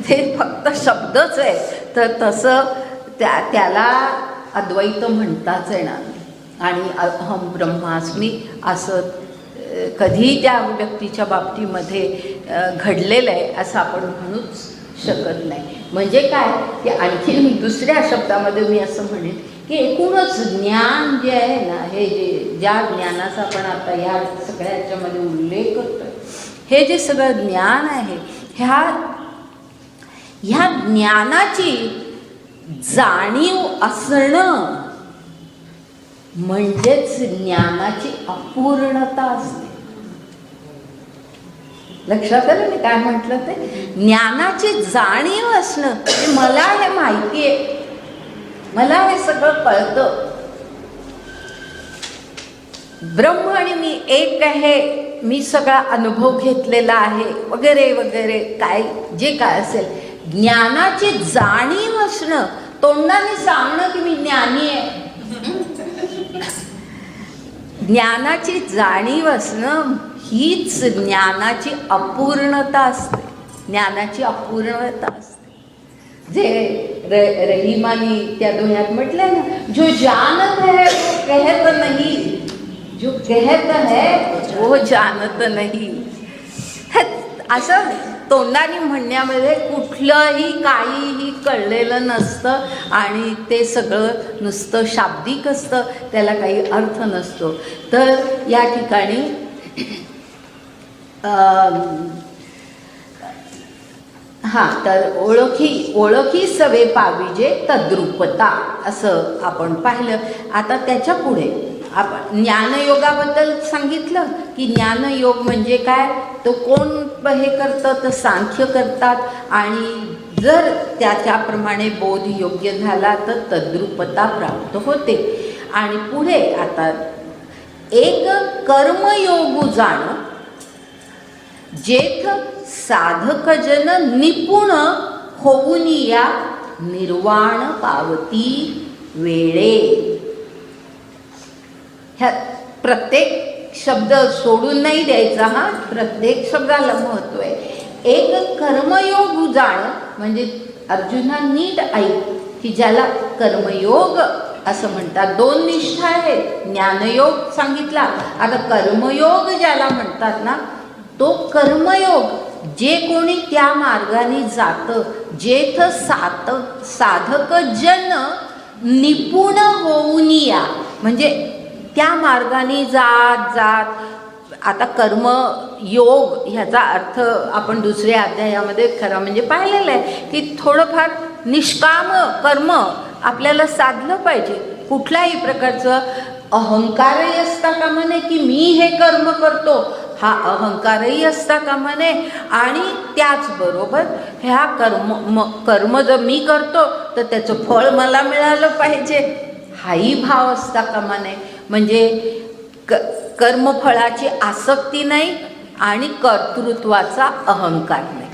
ते फक्त शब्दच आहे, तर तसं त्याला अद्वैत म्हणताच येणार नाही. आणि अहम ब्रह्मास्मी असं कधी त्या व्यक्तीच्या बाबतीमध्ये घडलेलं आहे असं आपण म्हणूच शकत नाही. म्हणजे काय की आणखी दुसऱ्या शब्दामध्ये मी असं म्हणेन की एकूणच ज्ञान जे आहे ना, हे जे ज्या ज्ञानाचा आपण आता ह्या सगळ्या ह्याच्यामध्ये उल्लेख करतोय, हे जे सगळं ज्ञान आहे, ह्या ज्ञानाची जाणीव असणं म्हणजेच ज्ञानाची अपूर्णता असते. लक्षात आलं मी काय म्हटलं ते? ज्ञानाची जाणीव असणं, मला हे माहिती आहे, मला हे सगळं कळतं, ब्रह्म आणि मी एक आहे, मी सगळा अनुभव घेतलेला आहे वगैरे वगैरे, काय जे काय असेल, ज्ञानाची जाणीव असणं, तोंडाने सांगणं की मी ज्ञानी आहे, ज्ञानाची जाणीव असणं हीच ज्ञानाची अपूर्णता असते. ज्ञानाची अपूर्णता असते. जे रहीमानी त्या दोह्यात म्हटलं ना, जो जानत है वो कहत नहीं, जो कहत है वो जानत नहीं. असं तोंडाने म्हणण्यामध्ये कुठलंही काहीही कळलेलं नसतं आणि ते सगळं नुसतं शाब्दिक असतं, त्याला काही अर्थ नसतो. तर या ठिकाणी तर ओळखी सवे पाविजे तद्रूपता असं आपण पाहिलं. आता त्याच्या पुढे आपण ज्ञानयोगाबद्दल सांगितलं की ज्ञानयोग म्हणजे काय, तो कोण हे करतं तर सांख्य करतात, आणि जर त्याप्रमाणे बोध योग्य झाला तर तद्रूपता प्राप्त होते. आणि पुढे आता एक कर्मयोग जाण जेथ साधक जन निपुण होऊन या निर्वाण पावती वेळे. ह्या प्रत्येक शब्द सोडून नाही द्यायचा, हा प्रत्येक शब्दाला महत्व आहे. एक कर्मयोग जाण म्हणजे अर्जुना नीट ऐक की ज्याला कर्मयोग असं म्हणतात. दोन निष्ठा आहेत, ज्ञानयोग सांगितला, आता कर्मयोग ज्याला म्हणतात ना, तो कर्मयोग जे कोणी त्या मार्गाने जातं, जेथ साधक जन निपुण होऊन या, म्हणजे त्या मार्गाने जात आता कर्मयोग ह्याचा अर्थ आपण दुसऱ्या अध्यायामध्ये खरं म्हणजे पाहिलेलं आहे की थोडंफार निष्काम कर्म आपल्याला साधलं पाहिजे. कुठल्याही प्रकारचं अहंकारही असता कामा नये की मी हे कर्म करतो, हा अहंकारही असता कामा नये. आणि त्याचबरोबर ह्या कर्म जर मी करतो तर त्याचं फळ मला मिळालं पाहिजे, हाही भाव असता कामा नये. म्हणजे कर्मफळाची आसक्ती नाही आणि कर्तृत्वाचा अहंकार नाही,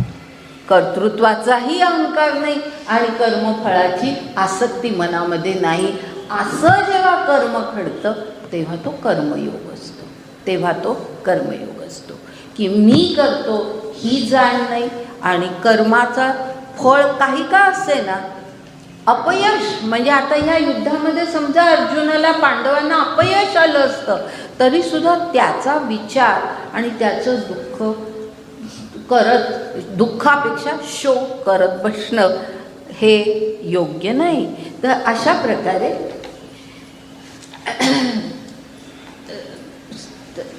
कर्तृत्वाचाही अहंकार नाही आणि कर्मफळाची आसक्ती मनामध्ये नाही, असं जेव्हा कर्म घडतं तेव्हा तो कर्मयोग असतो. तेव्हा तो कर्मयोग असतो की मी करतो ही जाण नाही आणि कर्माचा फळ काही का असे ना, अपयश म्हणजे आता ह्या युद्धामध्ये समजा अर्जुनाला पांडवांना अपयश आलं असतं तरी सुद्धा त्याचा विचार आणि त्याचं दुःख करत, दुःखापेक्षा शोक करत बसणं हे योग्य नाही. तर अशा प्रकारे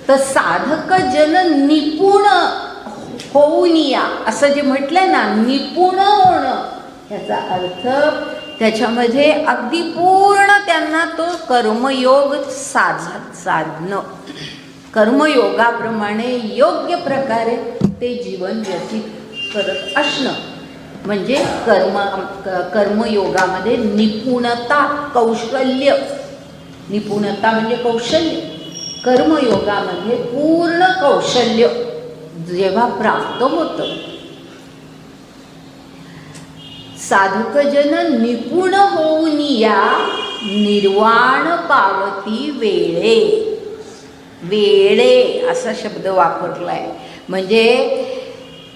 तर साधक जन निपुण होऊन या असं जे म्हटलंय ना, निपुण होणं याचा अर्थ त्याच्यामध्ये अगदी पूर्ण त्यांना तो कर्मयोग साधणं, कर्मयोगाप्रमाणे योग्य प्रकारे ते जीवन व्यतीत करत असणं म्हणजे कर्मयोगामध्ये निपुणता, कौशल्य. निपुणता म्हणजे कौशल्य. कर्मयोगामध्ये पूर्ण कौशल्य जेव्हा प्राप्त होतं. साधकजन निपुण होऊन या निर्वाण पावती वेळे. वेळे असा शब्द वापरलाय म्हणजे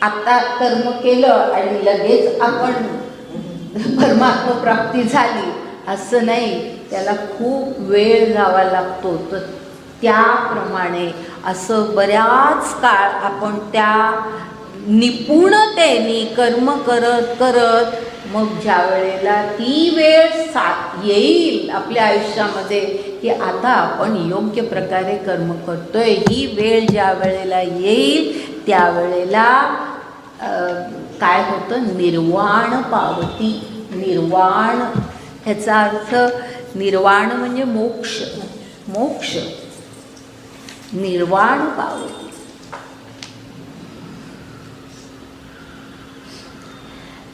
आता कर्म केलं आणि लगेच आपण परमात्मा प्राप्ती झाली असं नाही, त्याला खूप वेळ जावा लागतो. तर त्याप्रमाणे असं बऱ्याच काळ आपण त्या निपुणतेने कर्म करत करत मग ज्या वेळेला ती वेळ येईल आपल्या आयुष्यामध्ये की आता आपण योग्य प्रकारे कर्म करतोय, ही वेळ ज्या वेळेला येईल त्यावेळेला काय होतं, निर्वाण पावती. निर्वाण ह्याचा अर्थ निर्वाण म्हणजे मोक्ष. मोक्ष, निर्वाण पावती.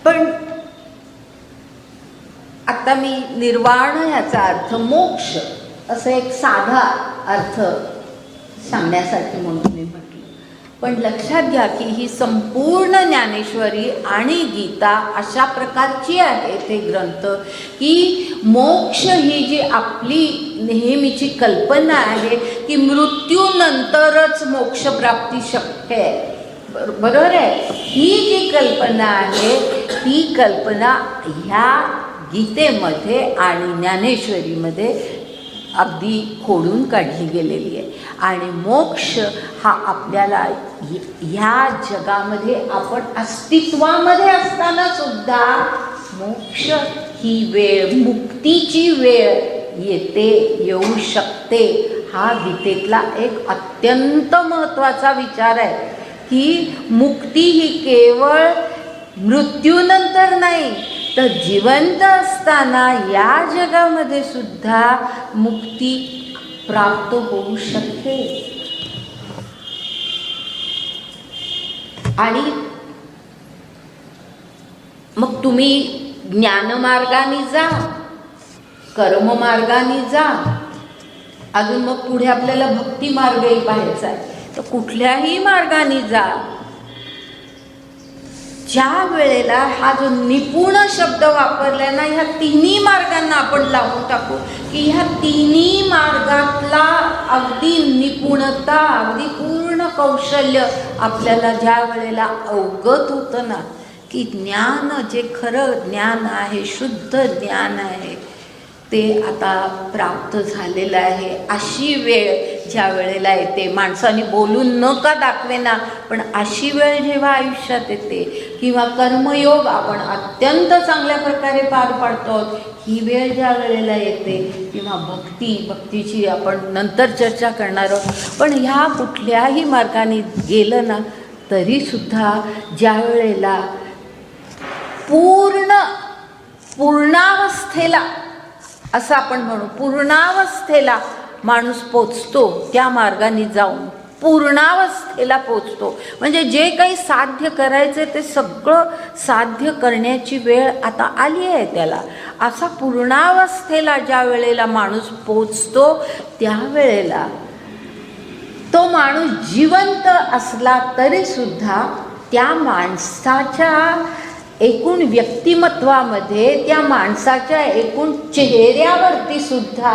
पण आता मी निर्वाण ह्याचा अर्थ मोक्ष असं एक साधा अर्थ सांगण्यासाठी म्हणून मी म्हटलं. पण लक्षात घ्या की ही संपूर्ण ज्ञानेश्वरी आणि गीता अशा प्रकारची आहे ते ग्रंथ की मोक्ष ही जी आपली नेहमीची कल्पना आहे की मृत्यूनंतरच मोक्षप्राप्ती शक्य आहे, बरोबर आहे. ही जी कल्पना आहे ती कल्पना ह्या गीतेमध्ये आणि ज्ञानेश्वरीमध्ये अगदी खोडून काढली गेलेली आहे. आणि मोक्ष हा आपल्याला ह्या जगामध्ये आपण अस्तित्वामध्ये असताना सुद्धा मोक्ष ही वेळ, मुक्तीची वेळ येते, येऊ शकते. हा गीतेतला एक अत्यंत महत्त्वाचा विचार आहे की मुक्ती ही केवळ मृत्यूनंतर नाही तर जिवंत असताना या जगामध्ये सुद्धा मुक्ती प्राप्त होऊ शकते. आणि मग तुम्ही ज्ञानमार्गाने जा, कर्ममार्गाने जा, अजून मग पुढे आपल्याला भक्ती मार्गही पाहायचा आहे. तर कुठल्याही मार्गाने जा, ज्या वेळेला हा जो निपुण शब्द वापरलाय ना, ह्या तिन्ही मार्गांना आपण लावून टाकू की ह्या तिन्ही मार्गातला अगदी निपुणता, अगदी पूर्ण कौशल्य आपल्याला ज्या वेळेला अवगत होतं ना की ज्ञान जे खरं ज्ञान आहे, शुद्ध ज्ञान आहे ते आता प्राप्त झालेलं आहे. अशी वेळ ज्या वेळेला येते, माणसाने बोलून न का दाखवेना पण अशी वेळ जेव्हा आयुष्यात येते किंवा कर्मयोग आपण अत्यंत चांगल्या प्रकारे पार पाडतो, ही वेळ ज्या वेळेला येते किंवा भक्तीची आपण नंतर चर्चा करणार आहोत. पण ह्या कुठल्याही मार्गाने गेलं ना तरीसुद्धा ज्या वेळेला पूर्णावस्थेला असं आपण म्हणू, पूर्णावस्थेला माणूस पोचतो, त्या मार्गाने जाऊन पूर्णावस्थेला पोचतो. म्हणजे जे काही साध्य करायचे ते सगळं साध्य करण्याची वेळ आता आली आहे त्याला. असा पूर्णावस्थेला ज्या वेळेला माणूस पोचतो त्यावेळेला तो माणूस जिवंत असला तरीसुद्धा त्या माणसाच्या एकूण व्यक्तिमत्वामध्ये, त्या माणसाच्या एकूण चेहऱ्यावरती सुद्धा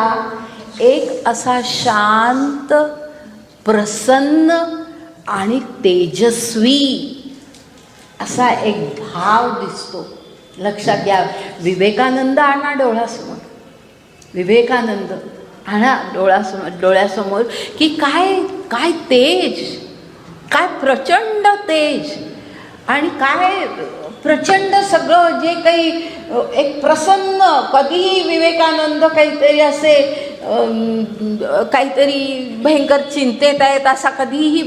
एक असा शांत, प्रसन्न आणि तेजस्वी असा एक भाव दिसतो. लक्षात घ्या. विवेकानंद आणा डोळ्यासमोर, विवेकानंद आणा डोळ्यासमोर की काय काय तेज, काय प्रचंड तेज आणि काय प्रचंड सगळं जे काही एक प्रसन्न. कधीही विवेकानंद काहीतरी असे काहीतरी भयंकर चिंतेत आहेत असा कधीही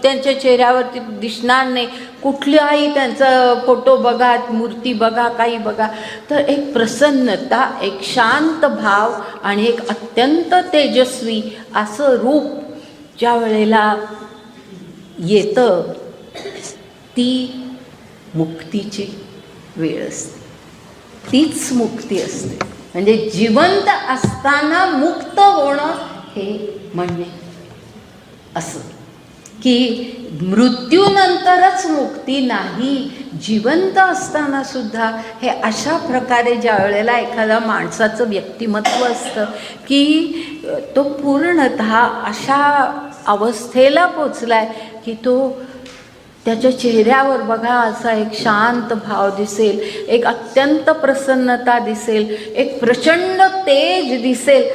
त्यांच्या चेहऱ्यावरती दिसणार नाही. कुठल्याही त्यांचा फोटो बघा, मूर्ती बघा, काही बघा, तर एक प्रसन्नता, एक शांत भाव आणि एक अत्यंत तेजस्वी असं रूप ज्या वेळेला येतं ती मुक्तीची वेळ असते. तीच मुक्ती असते. म्हणजे जिवंत असताना मुक्त होणं हे म्हणणे असं की मृत्यूनंतरच मुक्ती नाही, जिवंत असताना सुद्धा हे अशा प्रकारे ज्या वेळेला एखाद्या माणसाचं व्यक्तिमत्व असतं की तो पूर्णतः अशा अवस्थेला पोचलाय की तो त्याच्या चेहऱ्यावर बघा असा एक शांत भाव दिसेल, एक अत्यंत प्रसन्नता दिसेल, एक प्रचंड तेज दिसेल.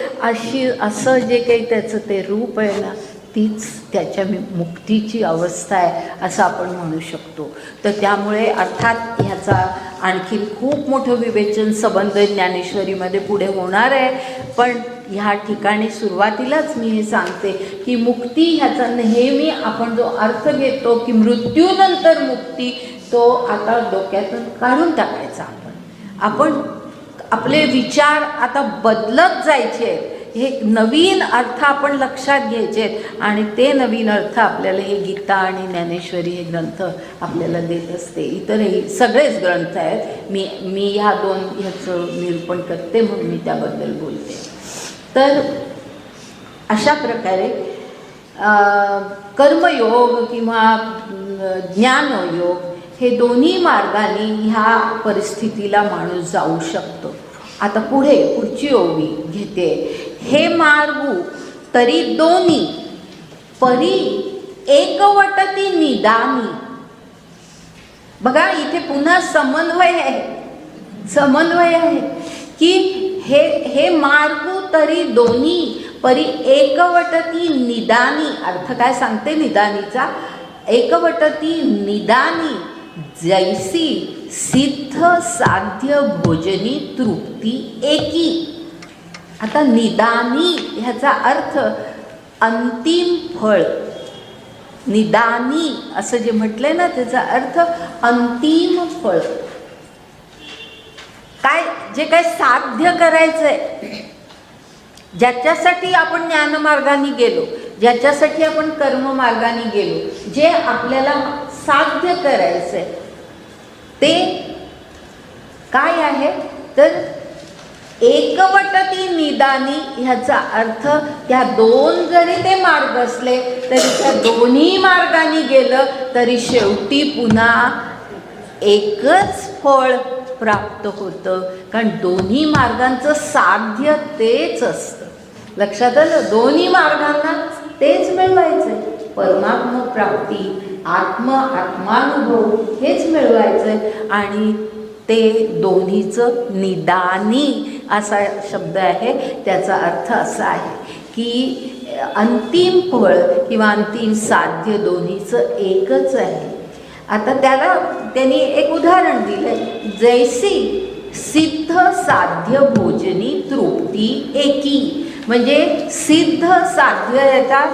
असं जे काही त्याचं ते रूप आहे ना, तीच त्याच्या मुक्तीची अवस्था आहे असं आपण म्हणू शकतो. तर त्यामुळे अर्थात ह्याचा आणखीन खूप मोठं विवेचन संबंध ज्ञानेश्वरीमध्ये पुढे होणार आहे. पण ह्या ठिकाणी सुरुवातीलाच मी हे सांगते की मुक्ती ह्याचा नेहमी आपण जो अर्थ घेतो की मृत्यूनंतर मुक्ती, तो आता डोक्यातून काढून टाकायचा. आपण आपले विचार आता बदलत जायचे, हे नवीन अर्थ आपण लक्षात घ्यायचे आणि ते नवीन अर्थ आपल्याला हे गीता आणि ज्ञानेश्वरी हे ग्रंथ आपल्याला देत असते. इतरही सगळेच ग्रंथ आहेत. मी ह्या ह्याचं निरूपण करते म्हणून मी त्याबद्दल बोलते. तर अशा प्रकारे कर्मयोग किंवा ज्ञानयोग हे दोन्ही मार्गाने ह्या परिस्थितीला माणूस जाऊ शकतो. आता पुढची ओवी घेते. हे मार्गू तरी दोन्ही परी एकवटती निदानी. बघा इथे पुन्हा समन्वय आहे की हे मार्गू तरी दोन्ही परी एकवटती निदानी. अर्थ काय सांगते निदानीचा? एकवटती निदानी जैसी सिद्ध साध्य भोजनी तृप्ती एकी. आता निदानी ह्याचा अर्थ अंतिम फळ. निदानी असं जे म्हटलंय ना त्याचा अर्थ अंतिम फळ. काय जे काय साध्य करायचंय, ज्याच्यासाठी आपण ज्ञानमार्गाने गेलो, ज्याच्यासाठी आपण कर्ममार्गाने गेलो, जे आपल्याला साध्य करायचंय ते काय आहे तर एकवटती निदानी. ह्याचा अर्थ त्या दोन जरी ते मार्ग असले तरी त्या दोन्ही मार्गाने गेलं तरी शेवटी पुन्हा एकच फळ प्राप्त होतं. कारण दोन्ही मार्गांचं साध्य तेच असतं. लक्षात आलं? दोन्ही मार्गांना तेच मिळवायचंय. परमात्म प्राप्ती, आत्मानुभव हेच मिळवायचंय. आणि ते दोन्हीचं निदानी असा शब्द आहे. त्याचा अर्थ असा आहे की अंतिम फळ किंवा अंतिम साध्य दोन्हीचं एकच आहे. आता त्यांनी एक उदाहरण दिलंय. जैसी सिद्ध साध्य भोजनी तृप्ती एकी. म्हणजे सिद्ध साध्य याचा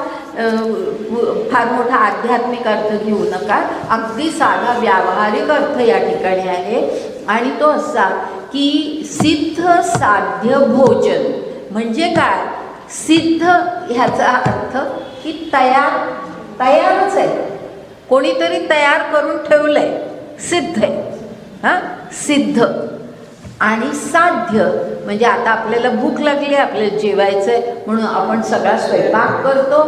फार मोठा आध्यात्मिक अर्थ घेऊ नका, अगदी साधा व्यावहारिक अर्थ या ठिकाणी आहे. आणि तो असा की सिद्ध साध्य भोजन म्हणजे काय? सिद्ध ह्याचा अर्थ की तयारच आहे, कोणीतरी तयार करून ठेवलंय, सिद्ध आहे. हां, सिद्ध. आणि साध्य म्हणजे आता आपल्याला भूक लागली, आपल्याला जेवायचंय म्हणून आपण सगळा स्वयंपाक करतो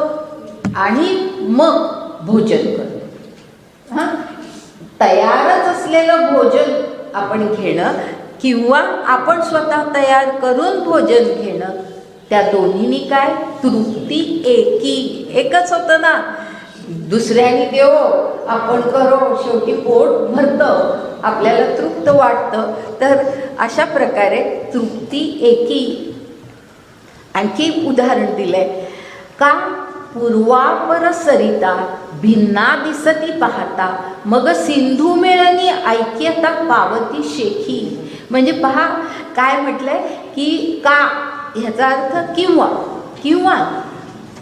आणि मग भोजन करतो. हां, तयारच असलेलं भोजन आपण घेणं किंवा आपण स्वतः तयार करून भोजन घेणं, त्या दोन्हीनी काय तृप्ती एकच होतं ना. दुसऱ्याने देवो आपण करो, शेवटी पोट भरतं, आपल्याला तृप्त वाटतं. तर अशा प्रकारे तृप्ती एकी. आणखी उदाहरण दिलंय का, पूर्वापर सरिता भिन्ना दिसती पाहता, मग सिंधू मिळणी ऐक्यता पावती शेखी. म्हणजे पहा काय म्हटलंय की का, ह्याचा अर्थ किंवा, किंवा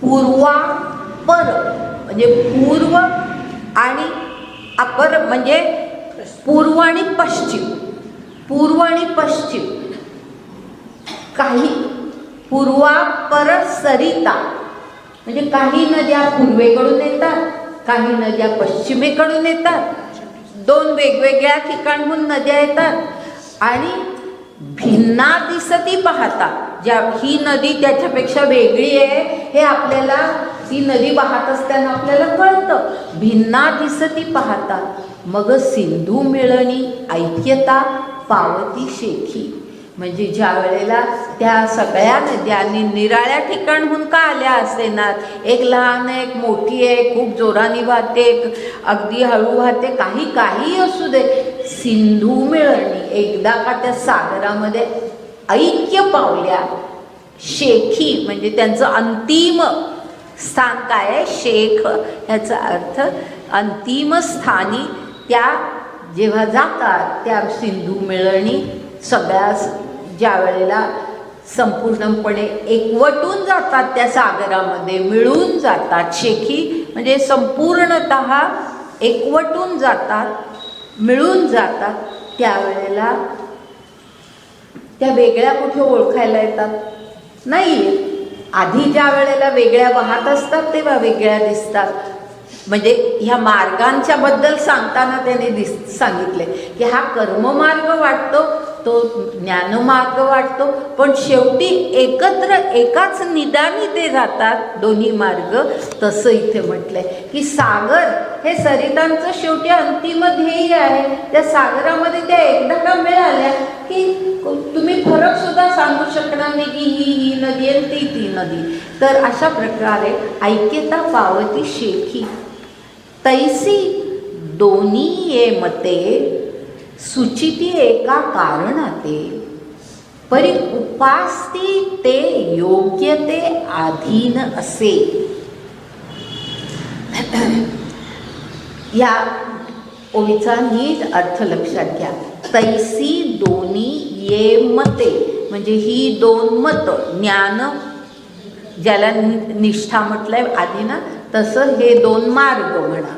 पूर्वापर म्हणजे पूर्व आणि अपर म्हणजे पूर्व आणि पश्चिम, पूर्व आणि पश्चिम. काही पूर्वापर सरिता म्हणजे काही नद्या पूर्वेकडून येतात, काही नद्या पश्चिमेकडून येतात, दोन वेगवेगळ्या ठिकाणहून नद्या येतात आणि भिन्ना दिसती पाहता, ज्या ही नदी त्याच्यापेक्षा वेगळी आहे हे आपल्याला, ती नदी वाहत असताना आपल्याला कळतं. भिन्ना दिसती पाहता मग सिंधू मिळणी ऐक्यता पावती शेखी. म्हणजे ज्या वेळेला त्या सगळ्या नद्यांनी निराळ्या ठिकाणहून का आल्या असेनात, एक लहान आहे, एक मोठी आहे, खूप जोराने वाहते, एक अगदी हळू वाहते, काही असू दे, सिंधू मिळणी एकदा का त्या सागरामध्ये ऐक्य पावल्या, शेखी म्हणजे त्यांचं अंतिम स्थान काय आहे, शेख ह्याचा अर्थ अंतिम स्थानी त्या जेव्हा जातात, त्या सिंधू मिळणी सगळ्या ज्या वेळेला संपूर्णपणे एकवटून जातात त्या सागरामध्ये, मिळून जातात, शेखी म्हणजे संपूर्णतः एकवटून जातात, मिळून जातात, त्यावेळेला त्या वेगळ्या कुठे ओळखायला येतात नाही. आधी ज्या वेळेला वेगळ्या वाहत असतात तेव्हा वेगळ्या दिसतात. म्हणजे ह्या मार्गांच्या बद्दल सांगताना त्याने सांगितले की हा कर्ममार्ग वाटतो, तो ज्ञानमार्ग वाटतो, पण शेवटी एकत्र एकाच निदानी ते जातात दोन्ही मार्ग. तसं इथे म्हटलंय की सागर हे सरितांचं शेवटी अंतिम ध्येय आहे. त्या सागरामध्ये त्या एकदा का मिळाल्या की तुम्ही फरक सुद्धा सांगू शकणार नाही की ही नदी आहे ती नदी. तर अशा प्रकारे ऐक्यता पावती शेखी. तैसी दोन्ही ये मते सुचिती एका कारणाते, परी उपासती ते योग्य ते अधीन असे. या ओळीचा नीट अर्थ लक्षात घ्या. तैसी दोन्ही ये मते म्हणजे ही दोन मत, ज्ञान ज्याला निष्ठा म्हटलंय आधी ना, तसं हे दोन मार्ग म्हणा.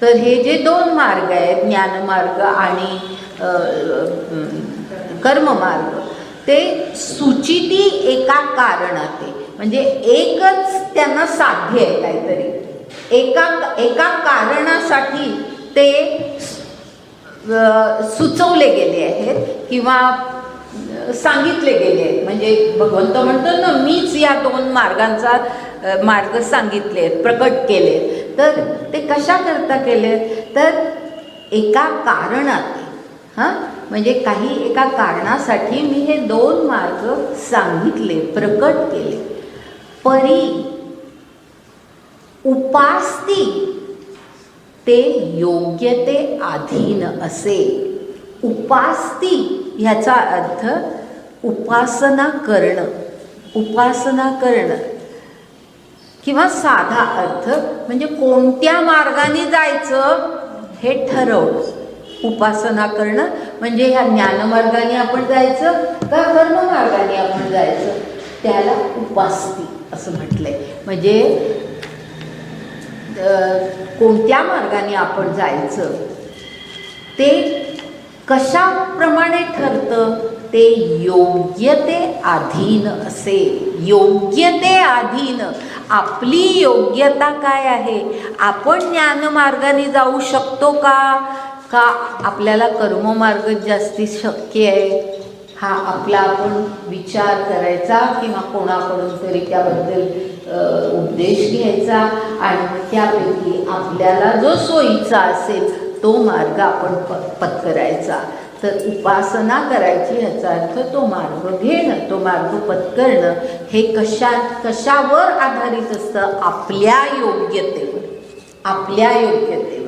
तर हे जे दोन मार्ग आहेत, ज्ञानमार्ग आणि कर्ममार्ग, ते सुचिती एका कारणाते म्हणजे एकच त्यांना साध्य आहे, काहीतरी एका कारणासाठी ते सुचवले गेले आहेत किंवा सांगितले गेले आहेत. म्हणजे भगवंत म्हणतो ना, मीच या दोन मार्गांचा मार्ग सांगितले, प्रकट केले. तर ते कशा करता केले, तर एका कारणात, म्हणजे काही एका कारणासाठी मी हे दोन मार्ग सांगितले, प्रकट केले. परी उपासती ते योग्य ते अधीन असे. उपासती ह्याचा अर्थ उपासना करणं, उपासना करणं किंवा साधा अर्थ म्हणजे कोणत्या मार्गाने जायचं हे ठरवणं. उपासना करणं म्हणजे ह्या ज्ञानमार्गाने आपण जायचं का कर्ममार्गाने आपण जायचं, त्याला उपासती असं म्हटलंय. म्हणजे कोणत्या मार्गाने आपण जायचं ते कशाप्रमाणे ठरतं, ते योग्यते अधीन असे. योग्यते अधीन, आपली योग्यता काय आहे, आपण ज्ञानमार्गाने जाऊ शकतो का आपल्याला कर्ममार्ग जास्ती शक्य आहे, हा आपला आपण विचार करायचा किंवा कोणाकडून तरी त्याबद्दल उपदेश घ्यायचा आणि त्यापैकी आपल्याला जो सोयीचा असेल तो मार्ग आपण पत्करायचा. तर उपासना करायची ह्याचा अर्थ तो मार्ग घेणं, तो मार्ग पत्करणं हे कशावर आधारित असतं? आपल्या योग्यतेवर, आपल्या योग्यतेवर.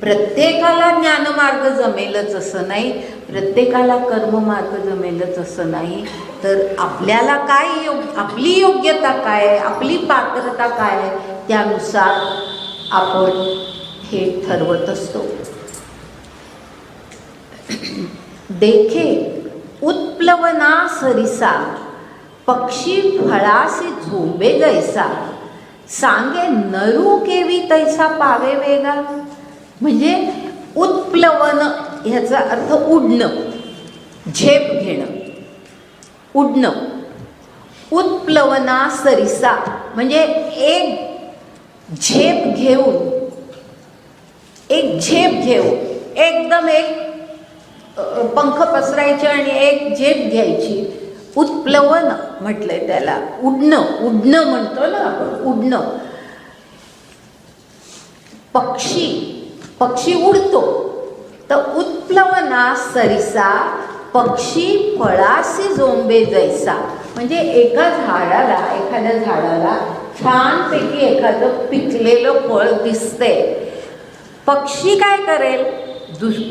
प्रत्येकाला ज्ञानमार्ग जमेलच असं नाही, प्रत्येकाला कर्ममार्ग जमेलच असं नाही. तर आपल्याला काय आपली योग्यता काय आहे, आपली पात्रता काय आहे, त्यानुसार आपण हे ठरवत असतो. देखे उत्प्लवना सरिसा, पक्षी फळासी झोंबे जैसा, सांगे नरू केवी तैसा पावे वेगा. म्हणजे उत्प्लवन ह्याचा अर्थ उडणं, झेप घेणं, उडणं. उत्प्लवना सरिसा म्हणजे एक झेप घेऊन, एकदम एक पंख पसरायचे आणि एक झेप घ्यायची. उत्प्लवन म्हटलंय त्याला, उडणं म्हणतो ना आपण, उडणं. पक्षी उडतो, तर उत्प्लवना सरिसा, पक्षी फळासी झोंबे जैसा. म्हणजे एखाद्या झाडाला छानपैकी एखादं पिकलेलं फळ दिसते, पक्षी काय करेल?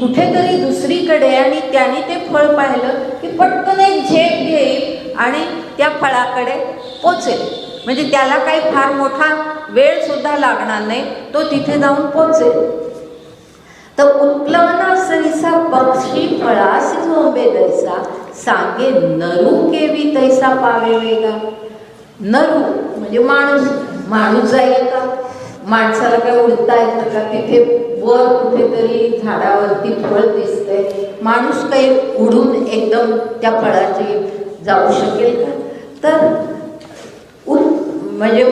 कुठेतरी दुसरीकडे, आणि त्याने ते फळ पाहिलं की पटकन एक झेप घेईल आणि त्या फळाकडे पोचेल. म्हणजे त्याला काही फार मोठा वेळ सुद्धा लागणार नाही, तो तिथे जाऊन पोचेल. तर उत्प्लवना सरिसा, पक्षी फळासी झोंबे जैसा, सांगे नरू केवी तैसा पावे वेगा. नरू म्हणजे माणूस जाईल का? माणसाला काय उडता येतं का? तिथे वर कुठेतरी झाडावरती फळ दिसतंय, माणूस काही उडून एकदम त्या फळाची जाऊ शकेल का? तर म्हणजे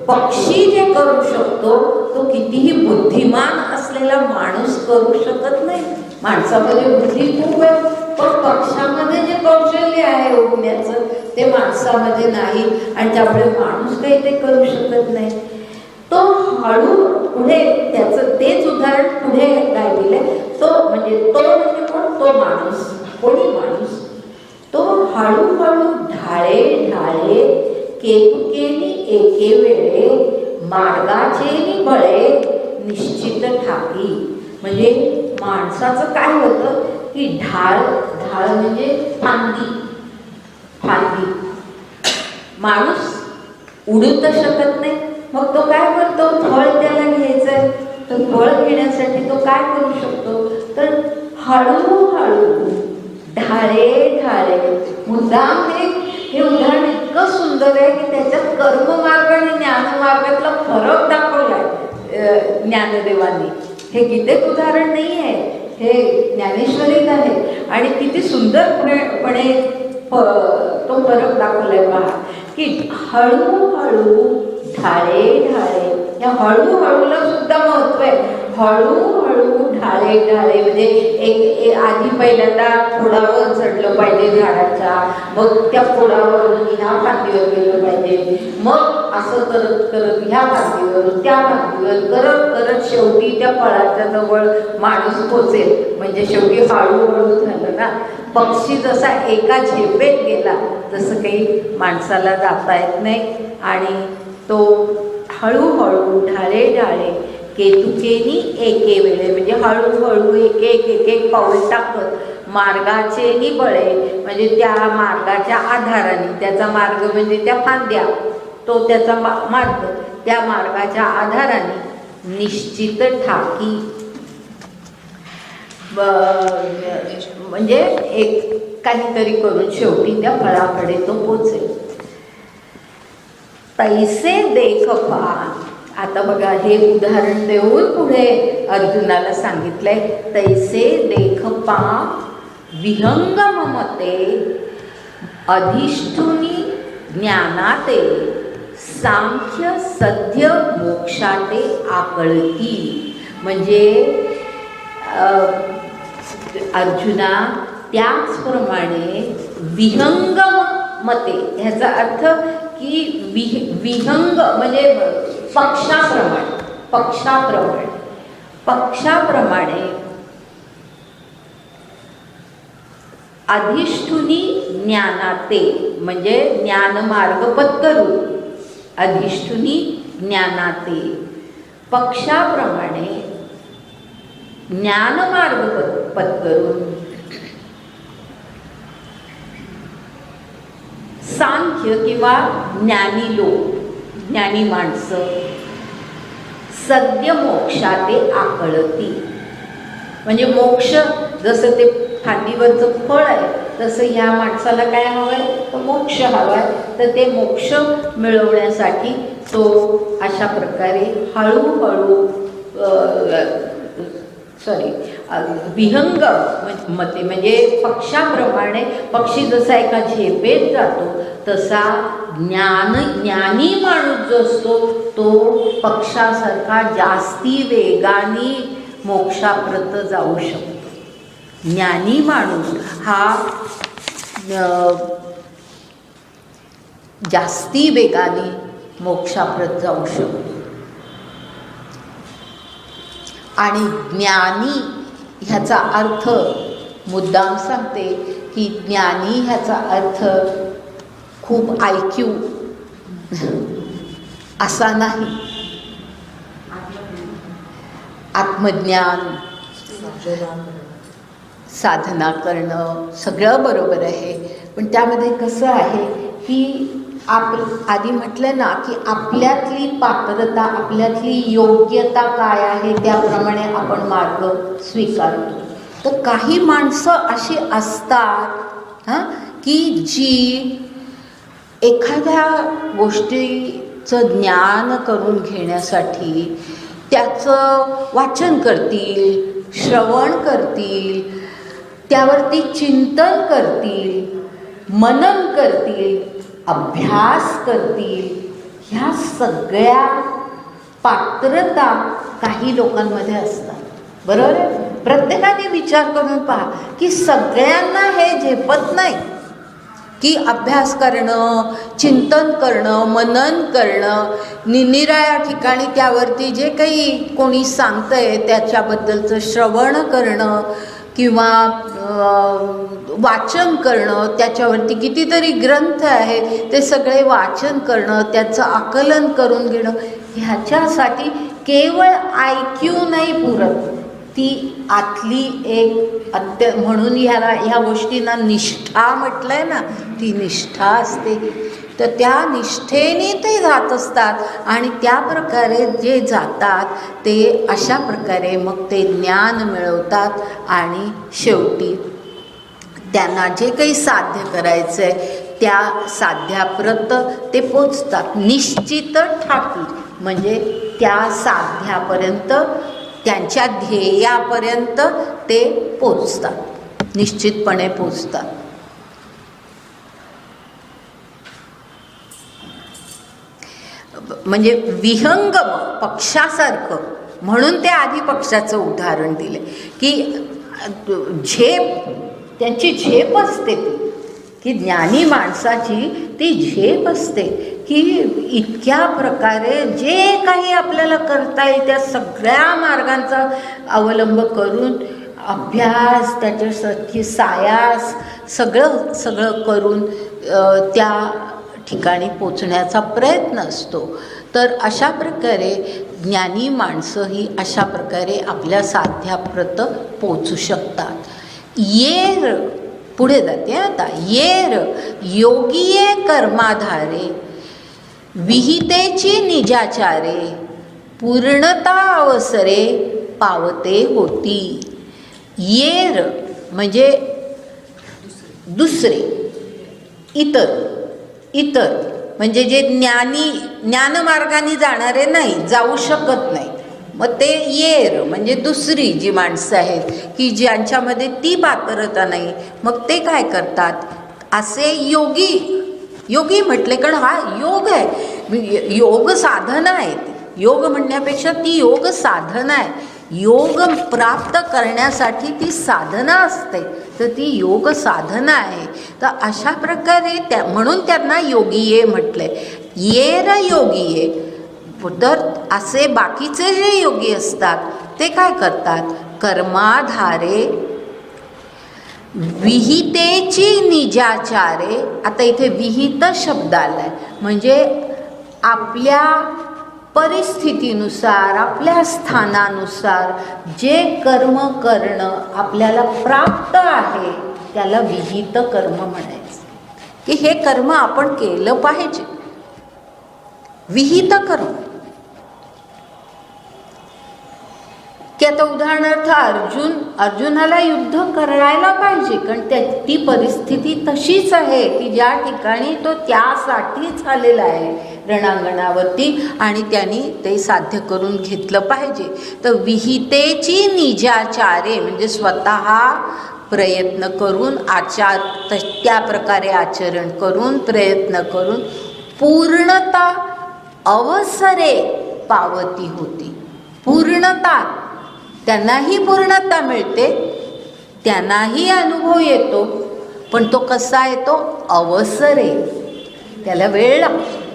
पक्षी जे करू शकतो तो कितीही बुद्धिमान असलेला माणूस करू शकत नाही. माणसामध्ये बुद्धी खूप आहे, पण पक्षामध्ये जे कौशल्य आहे उडण्याचं ते माणसामध्ये नाही, आणि त्यामुळे माणूस काही ते करू शकत नाही. तो हळू पुढे, त्याचं तेच उदाहरण पुढे काय दिलंय, तो म्हणजे कोण? तो माणूस, कोणी माणूस, तो हळूहळू ढाळे केतुकेनी एके वेळे, मार्गाचेनी बळे निश्चित ठाकी. म्हणजे माणसाचं काय होतं की ढाळ म्हणजे फांदी. माणूस उडू तर शकत नाही, मग तो काय करतो? फळ त्याला घ्यायचंय, तर फळ घेण्यासाठी तो काय करू शकतो? तर हळूहळू ढाळे. मुद्दाम हे उदाहरण इतकं सुंदर आहे की त्याच्यात कर्ममार्ग आणि ज्ञानमार्गातला फरक दाखवलाय ज्ञानदेवांनी. हे गीतेत उदाहरण नाही आहे, हे ज्ञानेश्वरीत आहे, आणि किती सुंदरपणे तो फरक दाखवलाय पहा की हळूहळू ढाळे. या हळूहळूला सुद्धा महत्व आहे. हळूहळू ढाळे म्हणजे एक आधी पहिल्यांदा खोडावर चढलं पाहिजे झाडाच्या, मग त्या खोडावरून ह्या फांदीवर गेलं पाहिजे, मग असं करत ह्या फांदीवरून त्या फांदीवर करत शेवटी त्या फळाच्या जवळ माणूस पोचेल. म्हणजे शेवटी हळूहळू झालं ना. पक्षी जसा एका झेपेत गेला तसं काही माणसाला जाता येत नाही, आणि तो हळूहळू ढाळे केतुकेनी एके वेळे म्हणजे हळूहळू एक पाऊल टाकत, मार्गाचे बळे म्हणजे त्या मार्गाच्या आधाराने, त्याचा मार्ग म्हणजे त्या फांद्या, तो त्याचा मार्ग, त्या मार्गाच्या आधाराने निश्चित ठाकी. म्हणजे एक काहीतरी करून शेवटी त्या फळाकडे तो पोचेल. तैसे देख पहा. आता बघा हे उदाहरण देऊन पुढे अर्जुनाला सांगितलंय, तैसे देख पहा विहंगम मते अधिष्ठुनी ज्ञानाते सांख्य सद्य मोक्षाते आकळती. म्हणजे अर्जुना त्याचप्रमाणे विहंगम मते, ह्याचा अर्थ की विहंग म्हणजे पक्षाप्रमाणे अधिष्ठुनी ज्ञानाते म्हणजे ज्ञानमार्ग पत्करू, अधिष्ठुनी ज्ञानाते पक्षाप्रमाणे ज्ञानमार्ग पत्करून सांख्य किंवा ज्ञानी लोक, ज्ञानी माणसं सद्य मोक्षाते आकळती. म्हणजे मोक्ष जसं ते फांदीवरचं फळ आहे तसं ह्या माणसाला काय हवं आहे, तर मोक्ष हवा आहे. तर ते मोक्ष मिळवण्यासाठी तो अशा प्रकारे हळूहळू विहंग मते म्हणजे पक्षाप्रमाणे, पक्षी जसा एका झेपेत जातो तसा ज्ञानी माणूस जो असतो तो पक्षासारखा जास्ती वेगाने मोक्षाप्रत जाऊ शकतो. ज्ञानी माणूस हा जास्ती वेगाने मोक्षाप्रत जाऊ शकतो. आणि ज्ञानी ह्याचा अर्थ मुद्दाम सांगते की ज्ञानी ह्याचा अर्थ खूप IQ असा नाही. आत्मज्ञान, साधना करणं सगळं बरोबर आहे, पण त्यामध्ये कसं आहे की आधी म्हटलं ना की आपल्यातली पात्रता, आपल्यातली योग्यता काय आहे त्याप्रमाणे आपण मार्ग स्वीकारतो. तर काही माणसं अशी असतात की जी एखाद्या गोष्टीचं ज्ञान करून घेण्यासाठी त्याचं वाचन करतील, श्रवण करतील, त्यावरती चिंतन करतील, मनन करतील, अभ्यास करतील. ह्या सगळ्या पात्रता काही लोकांमध्ये असतात. बरोबर आहे? प्रत्येकाने विचार करून पहा की सगळ्यांना हे झेपत नाही की अभ्यास करणं, चिंतन करणं, मनन करणं, निरनिराळ्या ठिकाणी त्यावरती जे काही कोणी सांगतंय त्याच्याबद्दलचं श्रवण करणं किंवा वाचन करणं, त्याच्यावरती कितीतरी ग्रंथ आहे ते सगळे वाचन करणं, त्याचं आकलन करून घेणं. ह्याच्यासाठी केवळ IQ नाही पुरत, ती आतली एक म्हणून ह्या गोष्टींना निष्ठा म्हटलंय ना, ती निष्ठा असते. तर त्या निष्ठेने ते जात असतात आणि त्या प्रकारे जे जातात ते अशा प्रकारे मग ते ज्ञान मिळवतात आणि शेवटी त्यांना जे काही साध्य करायचं आहे त्या साध्याप्रत ते पोचतात. निश्चित ठाकी म्हणजे त्या साध्यापर्यंत, त्यांच्या ध्येयापर्यंत ते पोचतात, निश्चितपणे पोचतात. म्हणजे विहंगम पक्षासारखं, म्हणून ते आधी पक्षाचं उदाहरण दिले की झेप, त्यांची झेप असते ती, की ज्ञानी माणसाची ती झेप असते की इतक्या प्रकारे जे काही आपल्याला करता येईल त्या सगळ्या मार्गांचा अवलंब करून अभ्यास, त्याच्यासाठी सायास सगळं करून त्या ठिकाणी पोचण्याचा प्रयत्न असतो. तर अशा प्रकारे ज्ञानी माणसं ही अशा प्रकारे आपल्या साध्याप्रत पोचू शकतात. येर पुढे जाते आता, येर योगिये कर्माधारे विहितेची निजाचारे पूर्णता अवसरे पावते होती. येर म्हणजे दुसरे, इतर म्हणजे जे ज्ञानमार्गाने जाणारे नाही, जाऊ शकत नाही, मग ते येर म्हणजे दुसरी जी माणसं आहेत की ज्यांच्यामध्ये ती पात्रता नाही, मग ते काय करतात, असे योगी म्हटले कारण हा योग आहे, योग साधना आहे. योग म्हणण्यापेक्षा ती योग साधना आहे. योग प्राप्त करण्यासाठी ती साधना असते, तर ती योग साधना आहे. तर अशा प्रकारे म्हणून त्यांना योगीये म्हटले. येर योगीये. तर असे बाकीचे जे योगी असतात ते काय करतात, कर्माधारे विहितेची निजाचारे. आता इथे विहित शब्द आलाय, म्हणजे आपल्या परिस्थितीनुसार, आपल्या स्थानानुसार जे कर्म करणं आपल्याला प्राप्त आहे त्याला विहित कर्म म्हणायचं, की हे कर्म आपण केलं पाहिजे. विहित कर्म. की आता उदाहरणार्थ अर्जुनाला युद्ध करायला पाहिजे, कारण ती परिस्थिती तशीच आहे की ज्या ठिकाणी तो त्यासाठीच आलेला आहे रणांगणावरती, आणि त्यांनी ते साध्य करून घेतलं पाहिजे. तर विहितेची निजाचारे म्हणजे स्वतः प्रयत्न करून त्या प्रकारे आचरण करून प्रयत्न करून पूर्णता अवसरे पावती होती. पूर्णता, त्यांनाही पूर्णता मिळते, त्यांनाही अनुभव येतो, पण तो कसा येतो? अवसरे, त्याला वेळ लागतो.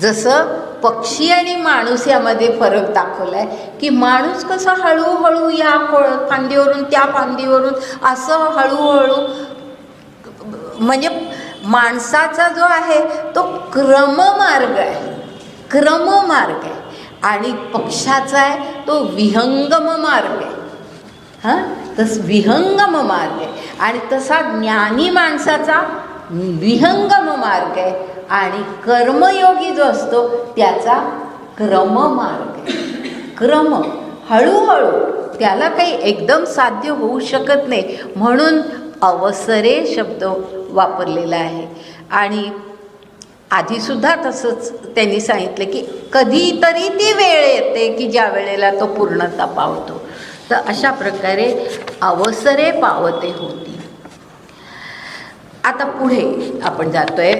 जसं पक्षी आणि माणूस यामध्ये फरक दाखवला आहे, की माणूस कसा हळूहळू या फांदीवरून त्या फांदीवरून असं हळूहळू, म्हणजे माणसाचा जो आहे तो क्रममार्ग आहे, क्रममार्ग आहे, आणि पक्षाचा आहे तो विहंगम मार्ग आहे. तस विहंगम मार्ग आहे, आणि तसा ज्ञानी माणसाचा विहंगम मार्ग आहे, आणि कर्मयोगी जो असतो त्याचा क्रम मार्ग आहे. क्रम, हळूहळू, त्याला काही एकदम साध्य होऊ शकत नाही, म्हणून अवसरे शब्द वापरलेला आहे. आणि आधीसुद्धा तसंच त्यांनी सांगितलं की कधीतरी ती वेळ येते की ज्या वेळेला तो पूर्णता पावतो. तर अशा प्रकारे अवसरे पावते होती. आता पुढे आपण जातोय.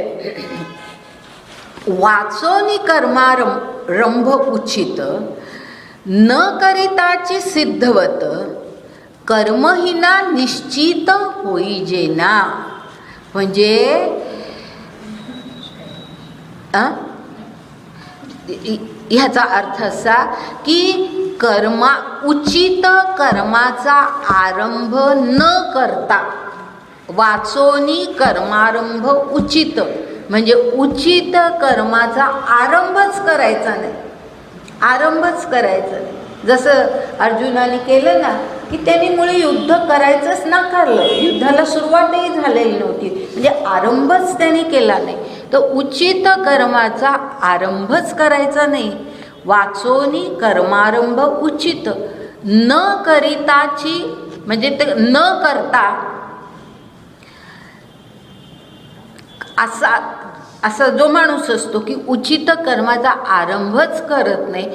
वाचोनी कर्मारंभ उचित न करिताची सिद्धवत कर्महीना निश्चित होईजेना. म्हणजे ह्याचा अर्थ असा की उचित कर्माचा आरंभ न करता, वाचोनी कर्मारंभ उचित म्हणजे उचित कर्माचा आरंभच करायचा नाही, आरंभच करायचा नाही. जसं अर्जुनाने केलं ना, की त्यांनी मुळे युद्ध करायचंच नाकारलं, युद्धाला सुरुवातही झालेली नव्हती, म्हणजे आरंभच त्यांनी केला नाही. तर उचित कर्माचा आरंभच करायचा नाही. वाचोनी कर्मारंभ उचित न करिताची, म्हणजे ते न करता असा जो माणूस असतो की उचित कर्माचा आरंभच करत नाही,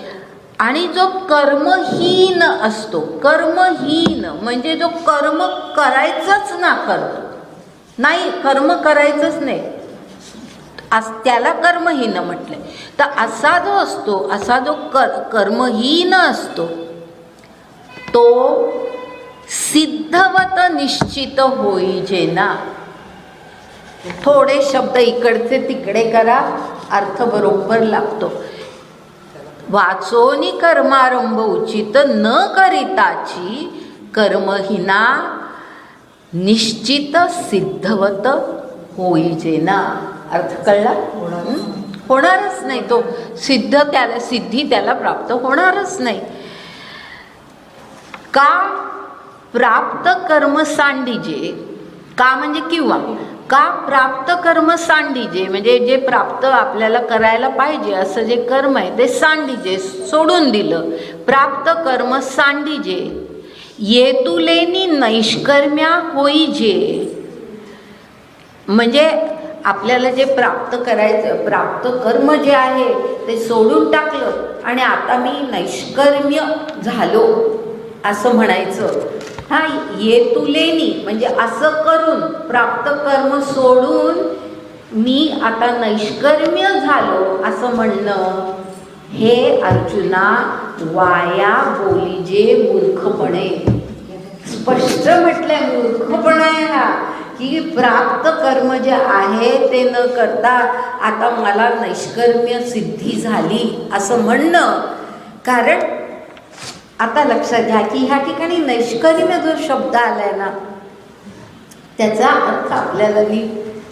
आणि जो कर्महीन असतो, कर्महीन म्हणजे जो कर्म करायचंच नाकारतो, नाही कर्म करायचंच नाही, त्याला कर्महीन म्हटलंय. तर असा जो असतो, असा जो कर्महीन असतो तो सिद्धवत निश्चित होईजेना. थोडे शब्द इकडचे तिकडे करा, अर्थ बरोबर लागतो. वाचोनी कर्मारंभ उचित न करिताची कर्महीना निश्चित सिद्धवत होईजेना. अर्थ कळला? होणारच नाही, तो सिद्धी त्याला प्राप्त होणारच नाही. का? प्राप्त कर्म सांडिजे. का म्हणजे किंवा, का प्राप्त कर्म सांडिजे म्हणजे जे प्राप्त आपल्याला करायला पाहिजे असं जे कर्म आहे ते सांडिजे, सोडून दिलं. प्राप्त कर्म सांडिजे येतुलेनी नैष्कर्म्या होईजे. म्हणजे आपल्याला जे प्राप्त करायचं, प्राप्त कर्म जे आहे ते सोडून टाकलं आणि आता मी नैष्कर्म्य झालो असं म्हणायचं. येतुलेनी म्हणजे असं करून, प्राप्त कर्म सोडून मी आता नैष्कर्म्य झालो असं म्हणणं, हे अर्जुना वाया बोलीजे मूर्खपणे. स्पष्ट म्हटलंय मूर्खपणा आहे हा, की प्राप्त कर्म जे आहे ते न करता आता मला नैष्कर्म्य सिद्धी झाली असं म्हणणं. कारण आता लक्षात घ्या की ह्या ठिकाणी नैष्कर्म्य जो शब्द आलाय ना, त्याचा अर्थ आपल्याला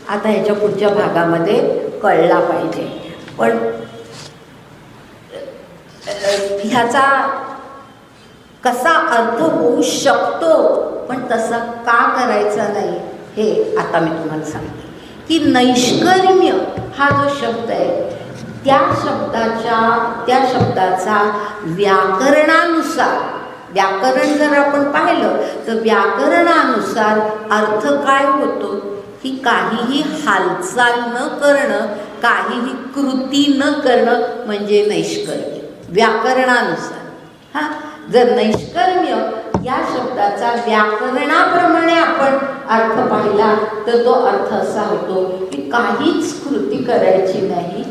आता ह्याच्या पुढच्या भागामध्ये कळला पाहिजे. पण ह्याचा कसा अर्थ होऊ शकतो पण तसा का करायचा नाही हे आता मी तुम्हाला सांगते. की नैष्कर्म्य हा जो शब्द आहे त्या शब्दाचा व्याकरणानुसार, व्याकरण जर आपण पाहिलं तर व्याकरणानुसार अर्थ काय होतो की काहीही हालचाल न करणं, काहीही कृती न करणं म्हणजे नैष्कर्म्य व्याकरणानुसार. हां, जर नैष्कर्म्य या शब्दाचा व्याकरणाप्रमाणे आपण अर्थ पाहिला तर तो अर्थ असा होतो की काहीच कृती करायची नाही,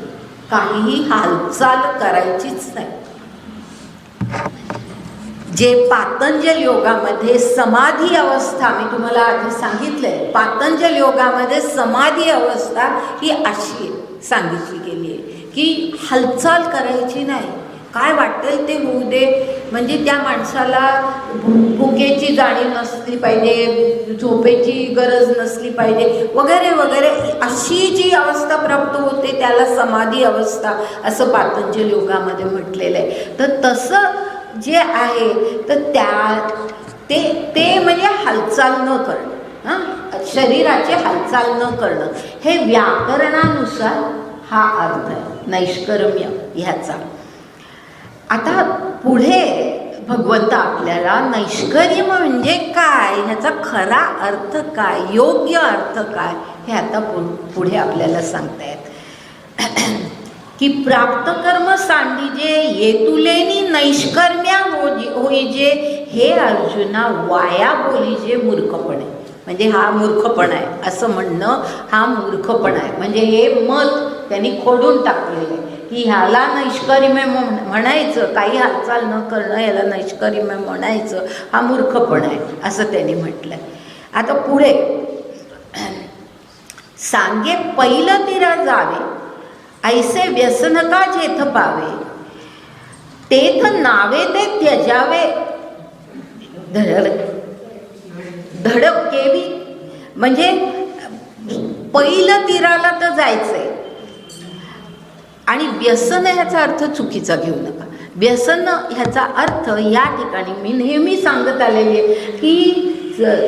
काहीही हालचाल करायचीच नाही. जे पातंजल योगामध्ये समाधी अवस्था, मी तुम्हाला आधी सांगितलंय, पातंजल योगामध्ये समाधी अवस्था ही अशी सांगितली गेली आहे की हालचाल करायची नाही, काय वाटेल ते होऊ दे. म्हणजे त्या माणसाला भुकेची जाणीव नसली पाहिजे, झोपेची गरज नसली पाहिजे वगैरे वगैरे, अशी जी अवस्था प्राप्त होते त्याला समाधी अवस्था असं पातंजल योगामध्ये म्हटलेलं आहे. तर तसं जे आहे तर ते म्हणजे हालचाल न करणं, हां, शरीराची हालचाल न करणं, हे व्याकरणानुसार हा अर्थ आहे नैष्कर्म्य ह्याचा. आता पुढे भगवंत आपल्याला नैष्कर्म्य म्हणजे काय, ह्याचा खरा अर्थ काय, योग्य अर्थ काय हे आता पुढे आपल्याला सांगतायत. की प्राप्त कर्म सांडिजे येतुलेनी नैष्कर्म्या होईजे, हे अर्जुना वाया बोलीजे मूर्खपणे. म्हणजे हा मूर्खपणा आहे असं म्हणणं, हा मूर्खपणा आहे. म्हणजे हे मत त्यांनी खोडून टाकलेलं आहे की ह्याला नैष्कर्म्य म्हणायचं, काही हालचाल न करणं याला नैष्कर्म्य म्हणायचं, हा मूर्खपणा आहे असं त्यांनी म्हटलं. आता पुढे सांगे पहिलं तिरा जावे, ऐसे व्यसनका जेथ पावे, तेथ नावे ते त्यजावे धडक केवी. म्हणजे पहिलं तीराला तर जायचंय, आणि व्यसन ह्याचा अर्थ चुकीचा घेऊ नका. व्यसन ह्याचा अर्थ या ठिकाणी मी नेहमी सांगत आलेली आहे की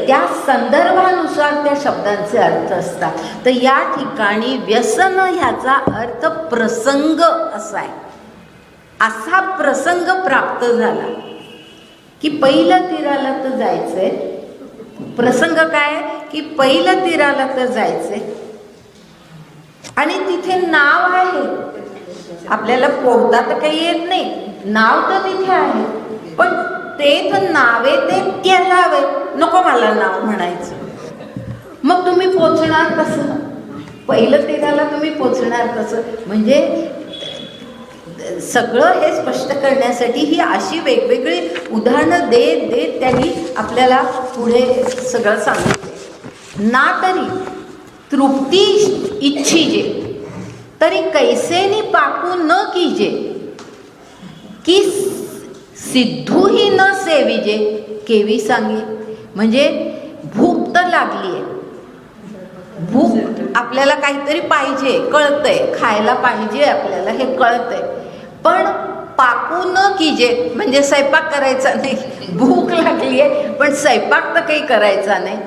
त्या संदर्भानुसार त्या शब्दांचे अर्थ असतात. तर या ठिकाणी व्यसन ह्याचा अर्थ प्रसंग असा आहे. असा प्रसंग प्राप्त झाला की पहिलं तीराला तर जायचंय. प्रसंग काय की पहिलं तीराला तर जायचंय आणि तिथे नाव आहे. आपल्याला पोहता तर काही येत नाही, नाव तर तिथे आहे, पण तेथ नावे ते त्यालावे, नको मला नाव म्हणायचं. मग तुम्ही पोचणार कसं, पहिलं तीराला तुम्ही पोचणार कसं. म्हणजे सगळं हे स्पष्ट करण्यासाठी ही अशी वेगवेगळी उदाहरणं देत देत त्यांनी आपल्याला पुढे सगळं सांगितले. ना तरी तृप्ती इच्छिजे तरी कैसेनी पाकू न कीजे, की सिद्धूही न सेविजे केवी सांगे. म्हणजे भूक तर लागली आहे, भूक आपल्याला काहीतरी पाहिजे, कळतंय, खायला पाहिजे आपल्याला हे कळतंय, पण पाकू न कीजे म्हणजे स्वयंपाक करायचा नाही. भूक लागली आहे पण स्वयंपाक तर काही करायचा नाही.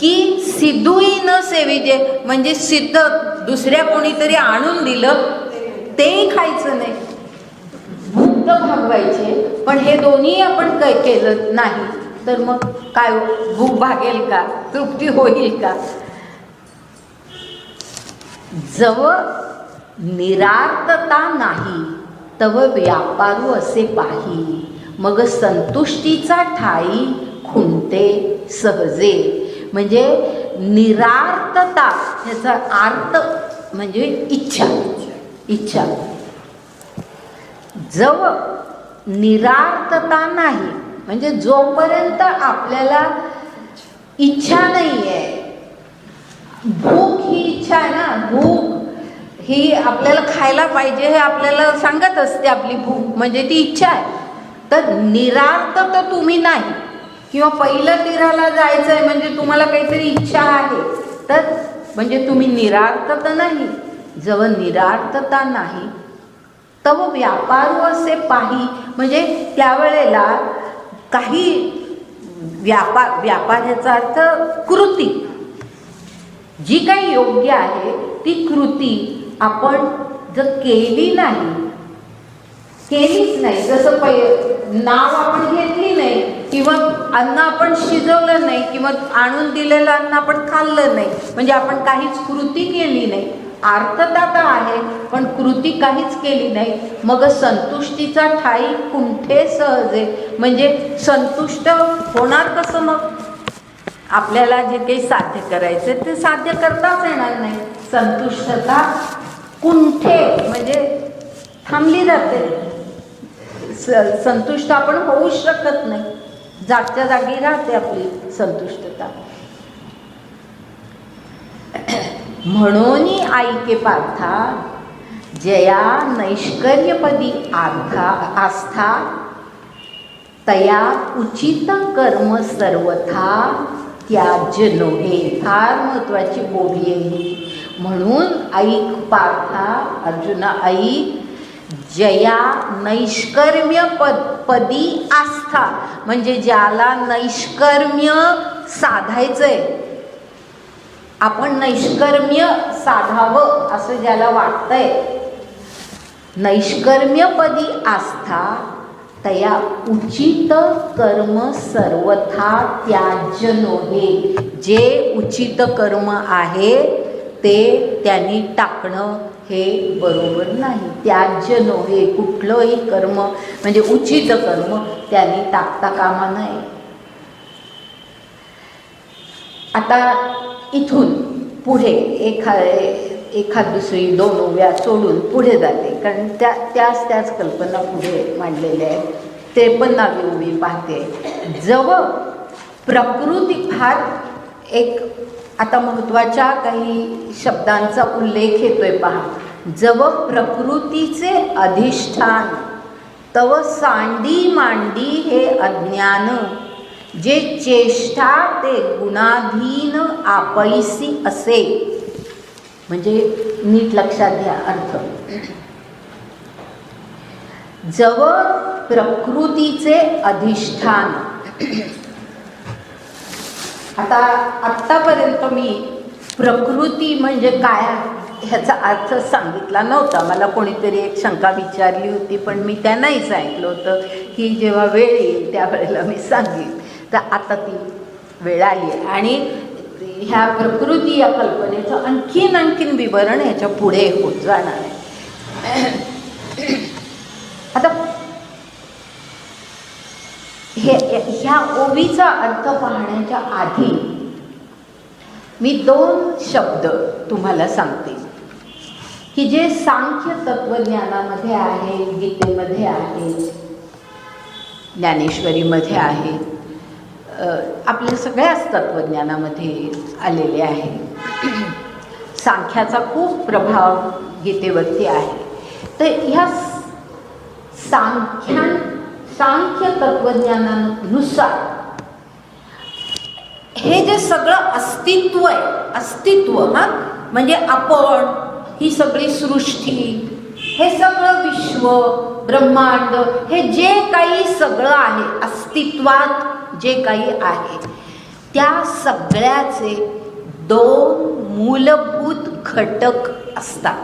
की सिद्धूही न सेविजे म्हणजे सिद्ध दुसऱ्या कोणीतरी आणून दिलं तेही खायचं नाही. भूक तर भागवायची, पण हे दोन्ही आपण काय केलं नाही तर मग काय भूक भागेल का, तृप्ती होईल का. जव निरार्थता नाही तव व्यापारू असे पाही, मग संतुष्टीचा ठाई खुंटे सहजे. म्हणजे निरार्थता ह्याचा अर्थ म्हणजे इच्छा, इच्छा. जव निरार्थता नाही म्हणजे जोपर्यंत आपल्याला इच्छा नाही आहे, भूक ही इच्छा आहे ना, भूक ही आपल्याला खायला पाहिजे हे आपल्याला सांगत असते आपली भूक म्हणजे ती इच्छा आहे. तर निरार्थ तर तुम्ही नाही, किंवा पहिलं तीराला जायचं आहे म्हणजे तुम्हाला काहीतरी इच्छा आहे, तर म्हणजे तुम्ही निरार्थता नाही. जवळ निरार्थता नाही तव व्यापारू असे पाही, म्हणजे त्यावेळेला काही व्यापार ह्याचा अर्थ कृती, जी काही योग्य आहे ती कृती आपण जर केलीच नाही, जसं नाव आपण घेतली नाही किंवा अन्न आपण शिजवलं नाही किंवा आणून दिलेलं अन्न आपण खाल्लं नाही, म्हणजे आपण काहीच कृती केली नाही. अर्थता तर आहे पण कृती काहीच केली नाही, मग संतुष्टीचा ठाई कुंठे सहजे, म्हणजे संतुष्ट होणार कसं? मग आपल्याला जे काही साध्य करायचं ते साध्य करताच येणार नाही. संतुष्टता कुंठे म्हणजे थांबली जाते, संतुष्ट आपण होऊ शकत नाही, जागच्या जागी राहते आपली संतुष्टता. म्हणून ऐके पार्था जया नैष्कर्यपदी आस्था तया उचित कर्म सर्वथा त्याज्य नोहे. फार महत्वाची बोली आहे ही. म्हणून ऐक पार्था, अर्जुना ऐक, जया नैष्कर्म्य पदी आस्था, म्हणजे ज्याला नैष्कर्म्य साधायचंय, आपण नैष्कर्म्य साधावं असं ज्याला वाटतंय, नैष्कर्म्यपदी आस्था तया उचित कर्म सर्वथा त्याज्य नोहे. जे उचित कर्म आहे ते त्यांनी टाकणं हे बरोबर नाही. त्याज्य नोहे, कुठलंही कर्म म्हणजे उचित कर्म त्यांनी टाकता कामा नये. आता इथून पुढे एखाद दुसरी 2 ओव्या सोडून पुढे जाते, कारण त्याच कल्पना पुढे मांडलेल्या आहेत. 53वी ओवी पाहते. जव प्रकृती, फार एक आता महत्त्वाच्या काही शब्दांचा उल्लेख येतोय पहा. जव प्रकृतीचे अधिष्ठान तव सांडी मांडी हे अज्ञान, जे चेष्टा ते गुणाधीन आपैसी असे. म्हणजे नीट लक्षात घ्या अर्थ. जव प्रकृतीचे अधिष्ठान, आता आत्तापर्यंत मी प्रकृती म्हणजे काय ह्याचा अर्थ सांगितला नव्हता. मला कोणीतरी एक शंका विचारली होती, पण मी त्यांनाही सांगितलं होतं की जेव्हा वेळ येईल त्यावेळेला मी सांगेन. तर आता ती वेळ आली आहे आणि ह्या प्रकृती या कल्पनेचं आणखीन विवरण ह्याच्या पुढे होत जाणार आहे. आता ह्या ओवीचा अर्थ पाहण्याच्या आधी मी 2 शब्द तुम्हाला सांगते की जे सांख्य तत्वज्ञानामध्ये आहे, गीतेमध्ये आहे, ज्ञानेश्वरीमध्ये आहे, आपल्या सगळ्याच तत्वज्ञानामध्ये आलेले आहे. सांख्याचा खूप प्रभाव गीतेवरती आहे. तर ह्या सांख्य तत्वज्ञानानुसार हे जे सगळं अस्तित्व आहे, अस्तित्व म्हणजे आपण, ही सगळी सृष्टी, हे सगळं विश्व ब्रह्मांड, हे जे काही सगळं आहे अस्तित्वात जे काही आहे, त्या सगळ्याचे 2 मूलभूत घटक असतात.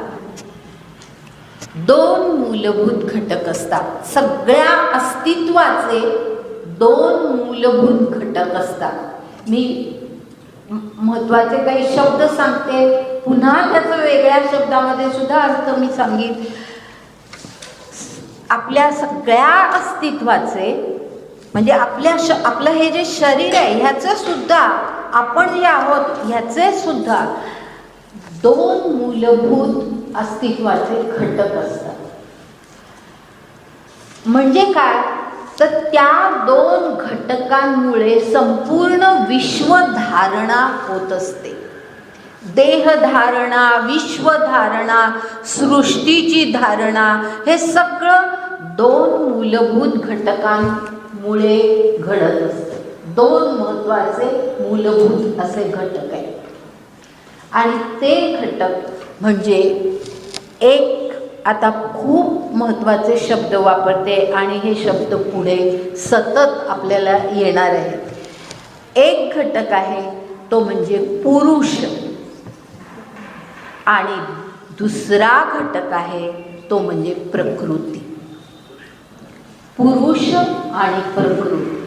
2 मूलभूत घटक असतात. सगळ्या अस्तित्वाचे 2 मूलभूत घटक असतात. मी महत्त्वाचे काही शब्द सांगते, पुन्हा त्याचं वेगळ्या शब्दामध्ये सुद्धा अर्थ मी सांगेन. आपल्या सगळ्या अस्तित्वाचे म्हणजे आपलं हे जे शरीर आहे ह्याचं सुद्धा, आपण जे आहोत ह्याचे सुद्धा 2 मूलभूत अस्तित्वाचे घटक असतात. म्हणजे काय, तर त्या 2 घटकांमुळे संपूर्ण विश्वधारणा होत असते. देहधारणा, विश्वधारणा, सृष्टीची धारणा, हे सगळं 2 मूलभूत घटकांमुळे घडत असतं. दोन महत्त्वाचे मूलभूत असे घटक आहेत. आणि ते घटक म्हणजे एक, आता खूप महत्त्वाचे शब्द वापरते आणि हे शब्द पुढे सतत आपल्याला येणार आहेत. एक घटक आहे तो म्हणजे पुरुष आणि दुसरा घटक आहे तो म्हणजे प्रकृती. पुरुष आणि प्रकृती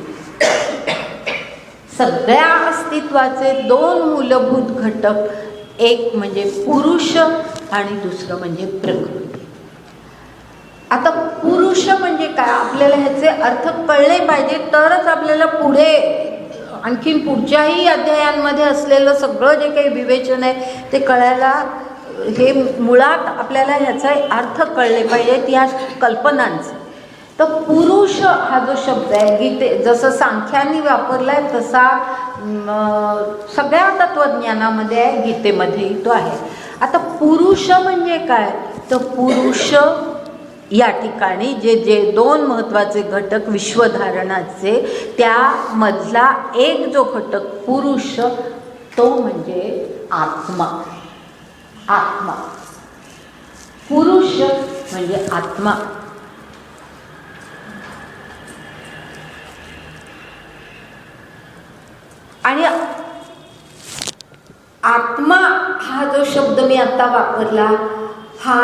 सगळ्या अस्तित्वाचे दोन मूलभूत घटक, एक म्हणजे पुरुष आणि दुसरं म्हणजे प्रकृती. आता पुरुष म्हणजे काय आपल्याला ह्याचे अर्थ कळले पाहिजे, तरच आपल्याला पुढे आणखीन पुढच्याही अध्यायांमध्ये असलेलं सगळं जे काही विवेचन आहे ते कळायला, हे मुळात आपल्याला ह्याचा अर्थ कळले पाहिजेत या कल्पनांचे. तर पुरुष हा जो शब्द आहे गीते जसं सांख्यांनी वापरला आहे तसा सगळ्या तत्त्वज्ञानामध्ये आहे, गीतेमध्येही तो आहे. आता पुरुष म्हणजे काय, तर पुरुष या ठिकाणी जे दोन महत्त्वाचे घटक विश्वधारणाचे त्यामधला एक जो घटक पुरुष तो म्हणजे आत्मा. आत्मा, पुरुष म्हणजे आत्मा. आणि आत्मा हा जो शब्द मी आता वापरला हा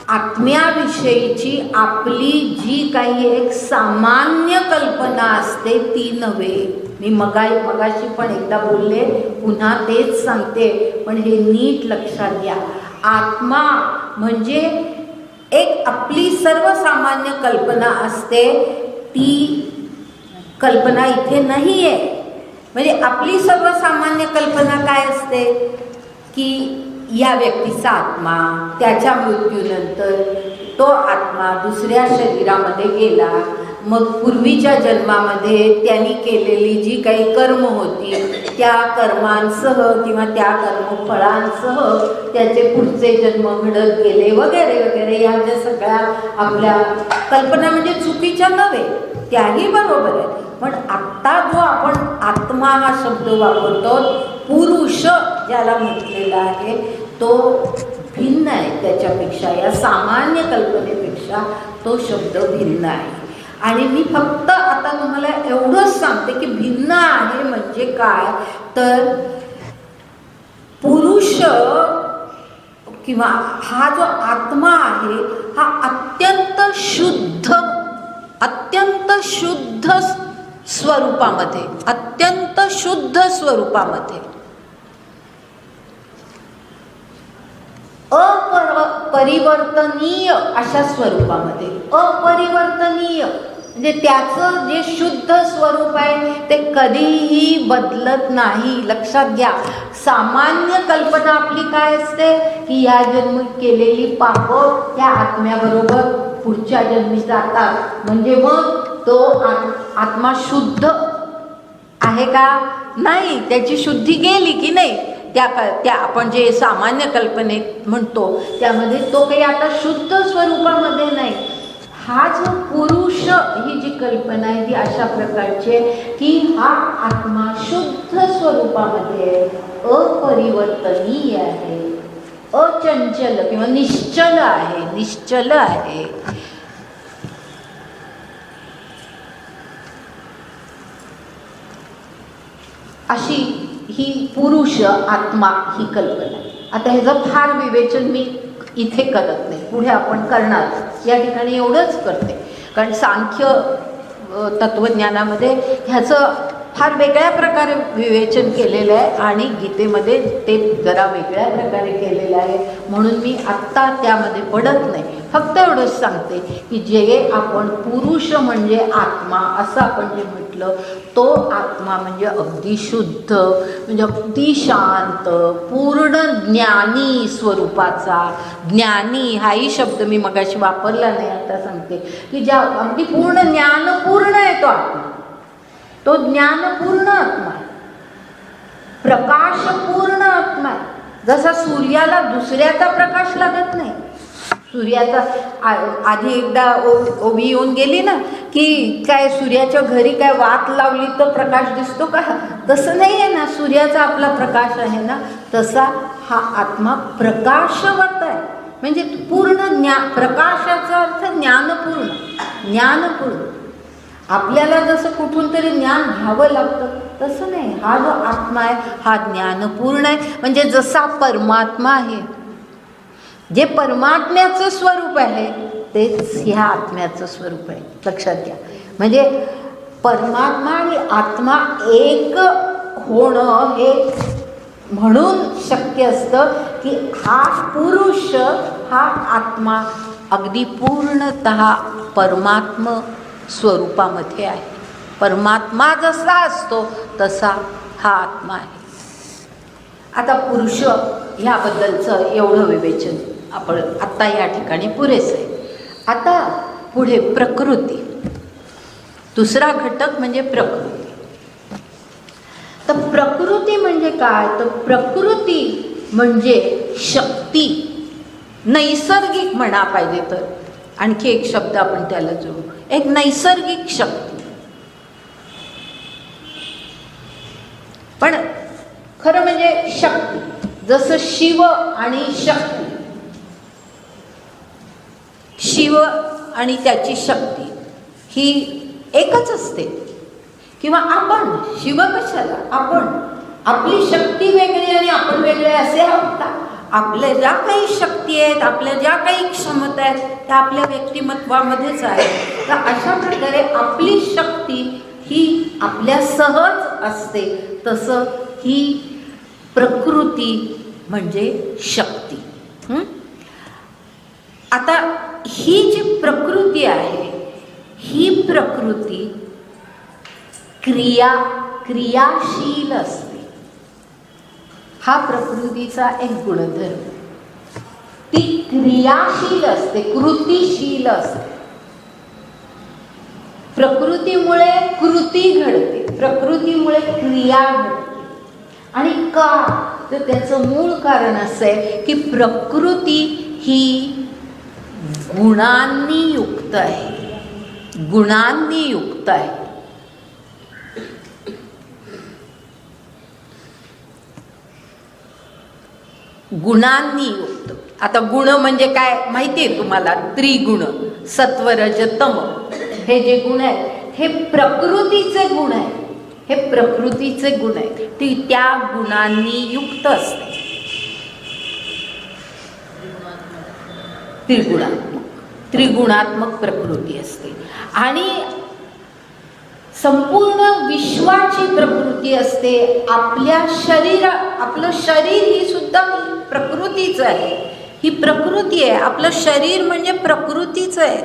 आत्म्याविषयीची आपली जी काही एक सामान्य कल्पना असते ती नव्हे. मी मगाशी पण एकदा बोलले, पुन्हा तेच सांगते, पण हे नीट लक्षात घ्या. आत्मा म्हणजे एक आपली सर्वसामान्य कल्पना असते, ती कल्पना इथे नाही आहे. म्हणजे आपली सर्वसामान्य कल्पना काय असते की या व्यक्तीचा आत्मा त्याच्या मृत्यूनंतर तो आत्मा दुसऱ्या शरीरामध्ये गेला, मग पूर्वीच्या जन्मामध्ये त्यांनी केलेली जी काही कर्म होती त्या कर्मांसह किंवा त्या कर्मफळांसह त्याचे पुढचे जन्म घडत गेले वगैरे वगैरे. या ज्या सगळ्या आपल्या कल्पना म्हणजे चुकीच्या नव्हे, त्याही बरोबर आहे. पण आत्ता जो आपण आत्मा हा शब्द वापरतो, पुरुष ज्याला म्हटलेला आहे तो भिन्न आहे त्याच्यापेक्षा, या सामान्य कल्पनेपेक्षा तो शब्द भिन्न आहे. आणि मी फक्त आता तुम्हाला एवढंच सांगते की भिन्न आहे म्हणजे काय, तर पुरुष किंवा हा जो आत्मा आहे हा अत्यंत शुद्ध स्वरूपामध्ये, अत्यंत शुद्ध स्वरूपामध्ये, अपरिवर्तनीय अशा स्वरूपामध्ये. अपरिवर्तनीय म्हणजे त्याचं जे शुद्ध स्वरूप आहे ते कधीही बदलत नाही. लक्षात घ्या, सामान्य कल्पना आपली काय असते की या जन्मी केलेली पापं त्या आत्म्याबरोबर पुढच्या जन्मी जातात, म्हणजे मग तो आत्मा शुद्ध आहे का, नाही, त्याची शुद्धी गेली की नाही. त्या आपण जे सामान्य कल्पनेत म्हणतो त्यामध्ये तो काही आता शुद्ध स्वरूपामध्ये नाही. हा जो पुरुष ही जी कल्पना आहे ती अशा प्रकारची आहे की हा आत्मा शुद्ध स्वरूपामध्ये अपरिवर्तनीय आहे, अचंचल किंवा निश्चल आहे. अशी ही पुरुष आत्मा ही कल्पना. आता ह्याचं फार विवेचन मी इथे करत नाही, पुढे आपण करणार. या ठिकाणी एवढंच करते कारण सांख्य तत्त्वज्ञानामध्ये ह्याचं फार वेगळ्या प्रकारे विवेचन केलेलं आहे आणि गीतेमध्ये ते जरा वेगळ्या प्रकारे केलेलं आहे, म्हणून मी आत्ता त्यामध्ये पडत नाही. फक्त एवढंच सांगते की जे आपण पुरुष म्हणजे आत्मा असं आपण जे म्हटलं, तो आत्मा म्हणजे अगदी शुद्ध, म्हणजे अगदी शांत, पूर्ण ज्ञानी स्वरूपाचा. ज्ञानी हाही शब्द मी मगाशी वापरला नाही, आता सांगते की ज्या अगदी पूर्ण ज्ञानपूर्ण आहे तो आत्मा, तो ज्ञानपूर्ण आत्मा आहे, प्रकाशपूर्ण आत्मा आहे. जसा सूर्याला दुसऱ्याचा प्रकाश लागत नाही सूर्याचा आधी एकदा ओबी येऊन गेली ना, की काय सूर्याच्या घरी काय वात लावली तर प्रकाश दिसतो का? तसं नाही आहे ना, सूर्याचा आपला प्रकाश आहे ना, तसा हा आत्मा प्रकाशवत आहे. म्हणजे पूर्ण प्रकाशाचा अर्थ ज्ञानपूर्ण. ज्ञानपूर्ण आपल्याला जसं कुठून तरी ज्ञान घ्यावं लागतं तसं नाही. हा जो आत्मा आहे हा ज्ञानपूर्ण आहे. म्हणजे जसा परमात्मा आहे, जे परमात्म्याचं स्वरूप आहे तेच ह्या आत्म्याचं स्वरूप आहे. लक्षात घ्या. म्हणजे परमात्मा आणि आत्मा एक होणं हे म्हणून शक्य असतं की हा पुरुष हा आत्मा अगदी पूर्णतः परमात्म स्वरूपामध्ये आहे. परमात्मा जसा असतो तसा हा आत्मा आहे. आता पुरुष ह्याबद्दलचं एवढं विवेचन आपण आत्ता या ठिकाणी पुरेसं आहे. आता पुढे प्रकृती, दुसरा घटक म्हणजे प्रकृती. तर प्रकृती म्हणजे काय? तर प्रकृती म्हणजे शक्ती, नैसर्गिक म्हणा पाहिजे तर, आणखी एक शब्द आपण त्याला जोडू, एक नैसर्गिक शक्ती. पण खरं म्हणजे शक्ती, जसं शिव आणि शक्ती, शिव आणि त्याची शक्ती ही एकच असते. किंवा आपण शिव कशाला, आपण आपली शक्ती वेगळी आणि आपण वेगळे असे आहोत का? आपल्या ज्या काही शक्ती आहेत, आपल्या ज्या काही क्षमता आहेत त्या आपल्या व्यक्तिमत्वामध्येच आहेत. तर अशा प्रकारे आपली शक्ती ही आपल्या सहज असते. तसं ही प्रकृती म्हणजे शक्ती. आता ही जी प्रकृती आहे ही प्रकृती क्रियाशील असते. हा प्रकृतीचा एक गुणधर्म. ती क्रियाशील असते, कृतिशील असते. प्रकृतीमुळे कृती घडते, प्रकृतीमुळे क्रिया घडते. आणि का? तर त्याचं मूळ कारण असं आहे की प्रकृती ही गुणांनी युक्त आहे, गुणांनी युक्त आहे. गुणांनी युक्त. आता गुण म्हणजे काय माहिती आहे तुम्हाला? त्रिगुण, सत्व रज तम, हे जे गुण आहेत हे प्रकृतीचे गुण आहेत. हे प्रकृतीचे गुण आहेत. ती त्या गुणांनी युक्त असते. त्रिगुणात्मक प्रकृती असते. आणि संपूर्ण विश्वाची प्रकृती असते. आपलं शरीर ही सुद्धा प्रकृतीच आहे. ही प्रकृती आहे. आपलं शरीर म्हणजे प्रकृतीच आहे.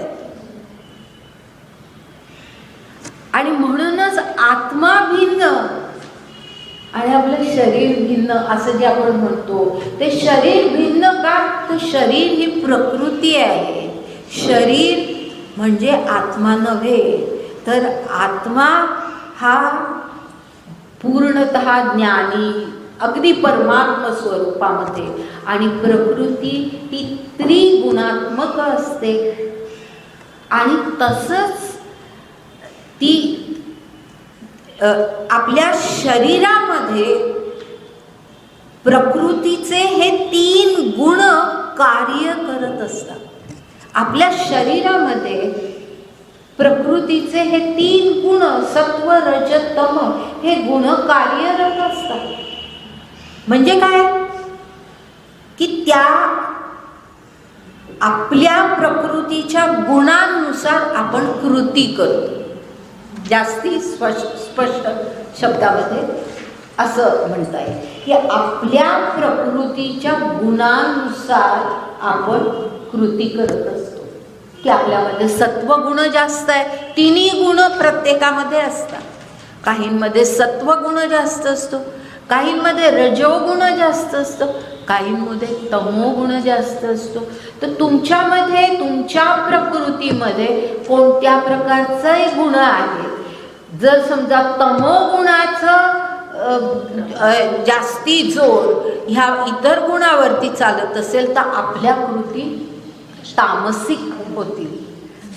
आणि म्हणूनच आत्मा भिन्न आणि आपलं शरीर भिन्न असं जे आपण म्हणतो ते शरीर भिन्न का? तर शरीर ही प्रकृती आहे. शरीर म्हणजे आत्मा नव्हे, तर आत्मा हा पूर्णतः ज्ञानी, अगदी परमात्म स्वरूपामध्ये. आणि प्रकृती ही त्रिगुणात्मक असते. आणि तसंच ती आपल्या शरीरामध्ये प्रकृतीचे हे 3 गुण कार्य करत असतात. आपल्या शरीरामध्ये प्रकृतीचे हे 3 गुण सत्व रज तम हे गुण कार्यरत असतात. म्हणजे काय? की त्या आपल्या प्रकृतीच्या गुणांनुसार आपण कृती करतो. जास्ती स्पष्ट शब्दामध्ये असं म्हणता येईल की आपल्या प्रकृतीच्या गुणांनुसार आपण कृती करत असतो. की आपल्यामध्ये सत्वगुण जास्त आहे, 3 गुण प्रत्येकामध्ये असतात. काहींमध्ये सत्वगुण जास्त असतो, काहींमध्ये रजोगुण जास्त असतो, काहींमध्ये तमोगुण जास्त असतो. तर तुमच्यामध्ये, तुमच्या प्रकृतीमध्ये कोणत्या प्रकारचे गुण आहेत? जर समजा तमोगुणाचं जास्ती जोर ह्या इतर गुणावरती चालत असेल तर आपल्या कृती तामसिक होतील.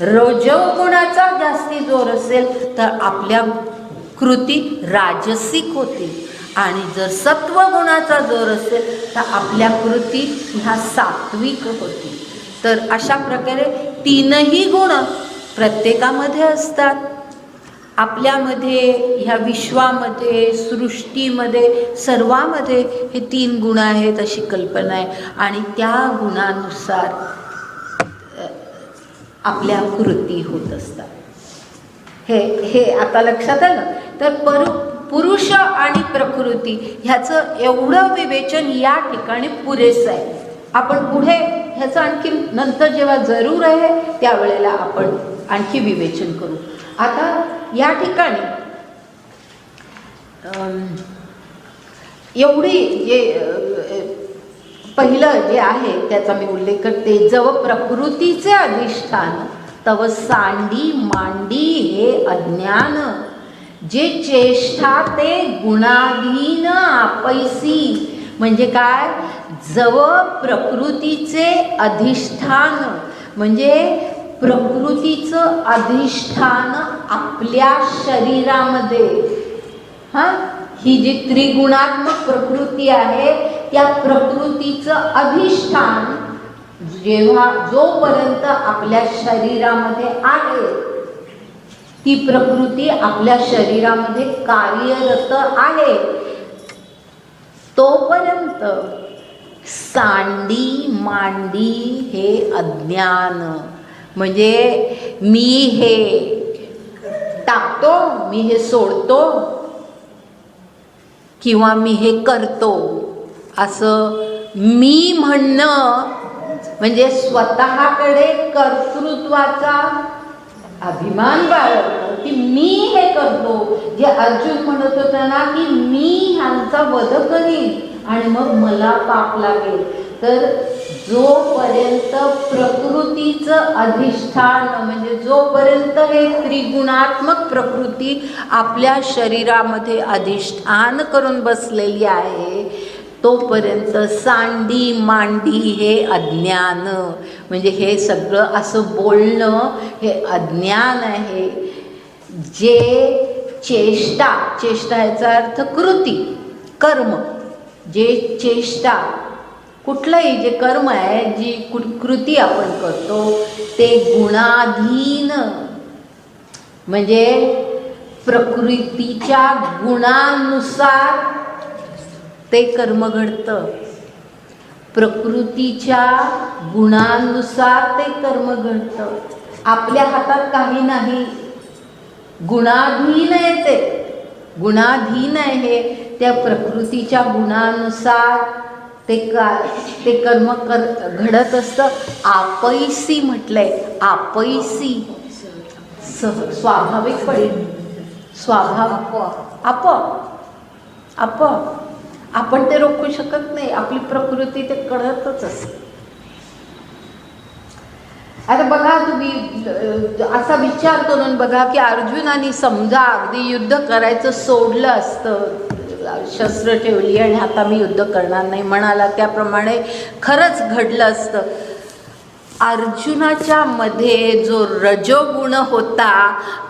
रजोगुणाचा जास्ती जोर असेल तर आपल्या कृती राजसिक होतील आणि जर सत्वगुणाचा जोर असेल तर आपल्या कृती ह्या सात्विक होतील. तर अशा प्रकारे तीनही गुण प्रत्येकामध्ये असतात. आपल्यामध्ये, ह्या विश्वामध्ये, सृष्टीमध्ये, सर्वामध्ये हे 3 गुण आहेत अशी कल्पना आहे आणि त्या गुणानुसार आपल्या कृती होत असतात. हे आता लक्षात आलं. तर पुरुष आणि प्रकृती ह्याचं एवढं विवेचन या ठिकाणी पुरेसं आहे. आपण पुढे ह्याचं आणखी नंतर जेव्हा जरूर आहे त्यावेळेला आपण आणखी विवेचन करू. आता या ठिकाणी एवढी जे पहिलं जे आहे त्याचा मी उल्लेख करते. जव प्रकृतीचे अधिष्ठान तव सांडी मांडी हे अज्ञान, जे चेष्टा ते गुणाधीन आपैसी. म्हणजे काय? जव प्रकृतीचे अधिष्ठान म्हणजे प्रकृतीचं अधिष्ठान आपल्या शरीरामध्ये. ही जी त्रिगुणात्मक प्रकृती आहे त्या प्रकृतीचं अधिष्ठान जेव्हा जोपर्यंत आपल्या शरीरामध्ये आहे, ती प्रकृती आपल्या शरीरामध्ये कार्यरत आहे, तोपर्यंत सांडी मांडी हे अज्ञान. म्हणजे मी हे टाकतो, मी हे सोडतो किंवा मी हे करतो असं मी म्हणणं म्हणजे स्वतःकडे कर्तृत्वाचा अभिमान बाळगणं की मी हे करतो. जे अर्जुन म्हणत होता ना की मी ह्यांचा वध करीन आणि मग मला पाप लागेल. तर जोपर्यंत प्रकृतीचं अधिष्ठान म्हणजे जोपर्यंत हे त्रिगुणात्मक प्रकृती आपल्या शरीरामध्ये अधिष्ठान करून बसलेली आहे तोपर्यंत सांडी मांडी हे अज्ञान. म्हणजे हे सगळं असं बोलणं हे अज्ञान आहे. जे चेष्टा याचा अर्थ कृती कर्म, जे चेष्टा कुठलंही जे कर्म आहे जी कृती आपण करतो ते गुणाधीन म्हणजे प्रकृतीच्या गुणानुसार ते कर्म घडतं. प्रकृतीच्या गुणानुसार ते कर्म घडतं. आपल्या हातात काही नाही, गुणाधीन आहे ते, गुणाधीन आहे. त्या प्रकृतीच्या गुणानुसार ते कर्म घडत असतं. आपैसी म्हटलंय, आपैसी स्वाभाविकपणे आपण ते रोखू शकत नाही. आपली प्रकृती ते कळतच असते. आता बघा तुम्ही असा विचार करून बघा की अर्जुनाने समजा अगदी युद्ध करायचं सोडलं असतं, शस्त्र ठेवली आणि आता मी युद्ध करणार नाही म्हणाला, त्याप्रमाणे खरंच घडलं असतं. अर्जुनाच्या मध्ये जो रजोगुण होता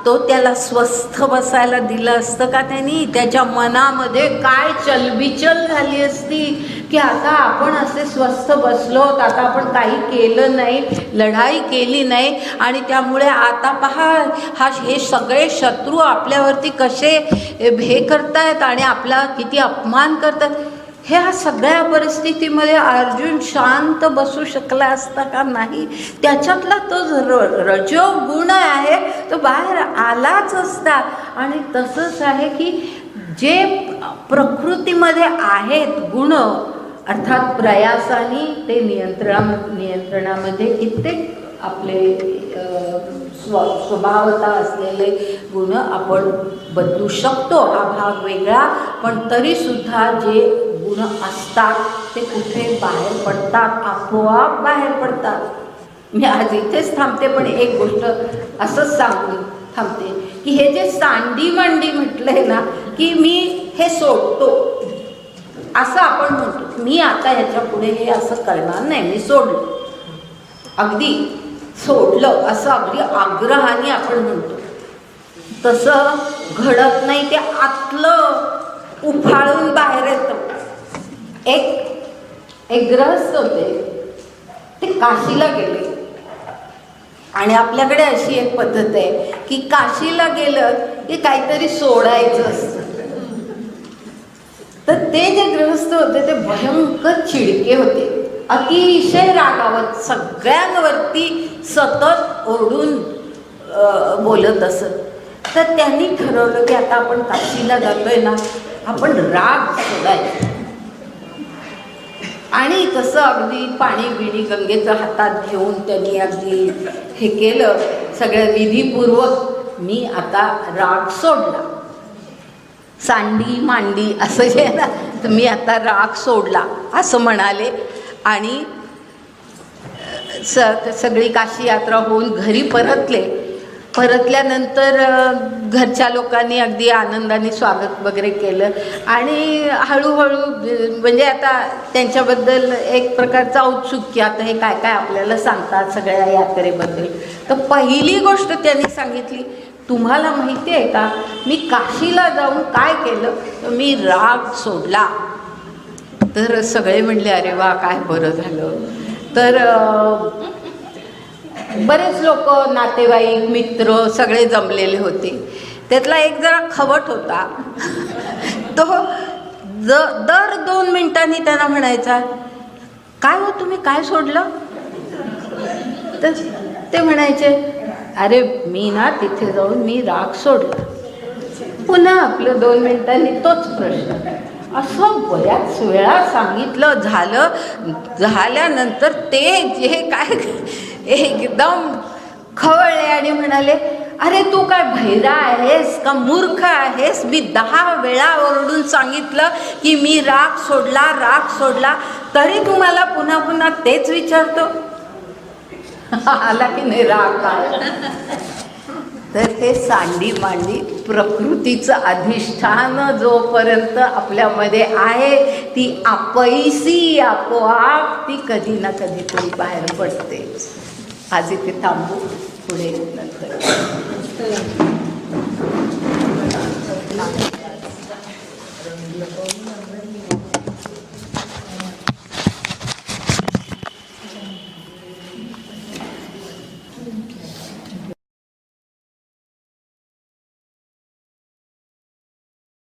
तो त्याला स्वस्थ बसायला दिलं असतं का त्यांनी? त्याच्या मनामध्ये काय चलबिचल झाली असती की आता आपण असे स्वस्थ बसलो, आता आपण काही केलं नाही, लढाई केली नाही आणि त्यामुळे आता पहा हे सगळे शत्रू आपल्यावरती कसे हे करतायत आणि आपला किती अपमान करतात. ह्या सगळ्या परिस्थितीमध्ये अर्जुन शांत बसू शकला असता का? नाही. त्याच्यातला तो रजोगुण आहे तो बाहेर आलाच असता. आणि तसंच आहे की जे प्रकृतीमध्ये आहेत गुण अर्थात प्रयासाने ते नियंत्रणामध्ये कित्येक आपले स्वभावता असलेले गुण आपण बदलू शकतो. हा भाग वेगळा, पण तरीसुद्धा जे गुण असतात ते कुठे बाहेर पडतात, आपोआप बाहेर पडतात. मी आज इथेच थांबते, पण एक गोष्ट असंच सांगून थांबते की हे जे सांडी मांडी म्हटलंय ना की मी हे सोडतो असं आपण म्हणतो, मी आता ह्याच्या पुढे हे असं करणार नाही, मी सोडलं. अगदी सोडलं असं अगदी आग्रहाने आपण म्हणतो, तसं घडत नाही. ते आतलं उफाळून बाहेर येतं. एक गृहस्थ होते, ते काशीला गेले. आणि आपल्याकडे अशी एक पद्धत आहे की काशीला गेलं की काहीतरी सोडायचं असतं. तर ते जे गृहस्थ होते ते भयंकर चिडके होते, अतिशय रागावत, सगळ्यांवरती सतत ओरडून बोलत असत. तर त्यांनी ठरवलं की आता आपण काशीला जातोय ना, आपण राग सोडायचा. आणि तसं अगदी पाणी बिणी गंगेचं हातात घेऊन त्यांनी अगदी हे केलं, सगळ्या विधीपूर्वक मी आता राग सोडला. सांडी मांडी असं जे आहे ना, तर मी आता राग सोडला असं म्हणाले. आणि सगळी काशी यात्रा होऊन घरी परतले. परतल्यानंतर घरच्या लोकांनी अगदी आनंदाने स्वागत वगैरे केलं. आणि हळूहळू म्हणजे आता त्यांच्याबद्दल एक प्रकारचं औत्सुक की आता हे काय काय आपल्याला सांगतात सगळ्या यात्रेबद्दल. तर पहिली गोष्ट त्यांनी सांगितली, तुम्हाला माहिती आहे का, मी काशीला जाऊन काय केलं, तर मी राग सोडला. तर सगळे म्हणले अरे वा, काय बरं झालं. तर बरेच लोक, नातेवाईक, मित्र सगळे जमलेले होते. त्यातला एक जरा खवट होता. तो दर 2 मिनिटांनी त्यांना म्हणायचा, काय हो तुम्ही काय सोडलं. तर ते म्हणायचे, अरे मी ना तिथे जाऊन मी राग सोडला. पुन्हा आपलं 2 मिनिटांनी तोच प्रश्न. असं बऱ्याच वेळा सांगितलं. झाल्यानंतर ते जे काय एकदम खवळले आणि म्हणाले, अरे तू काय भैरा आहेस का, मूर्ख आहेस. मी 10 वेळा ओरडून सांगितलं की मी राग सोडला, तरी तुम्हाला पुन्हा पुन्हा तेच विचारतो. आला की नाही राग काय. तर ते सांडी मांडी प्रकृतीचं अधिष्ठान जोपर्यंत आपल्यामध्ये आहे, ती आपैसी आपोआप ती कधी ना कधीतरी बाहेर पडते. आज इथे थांबू, पुढे नंतर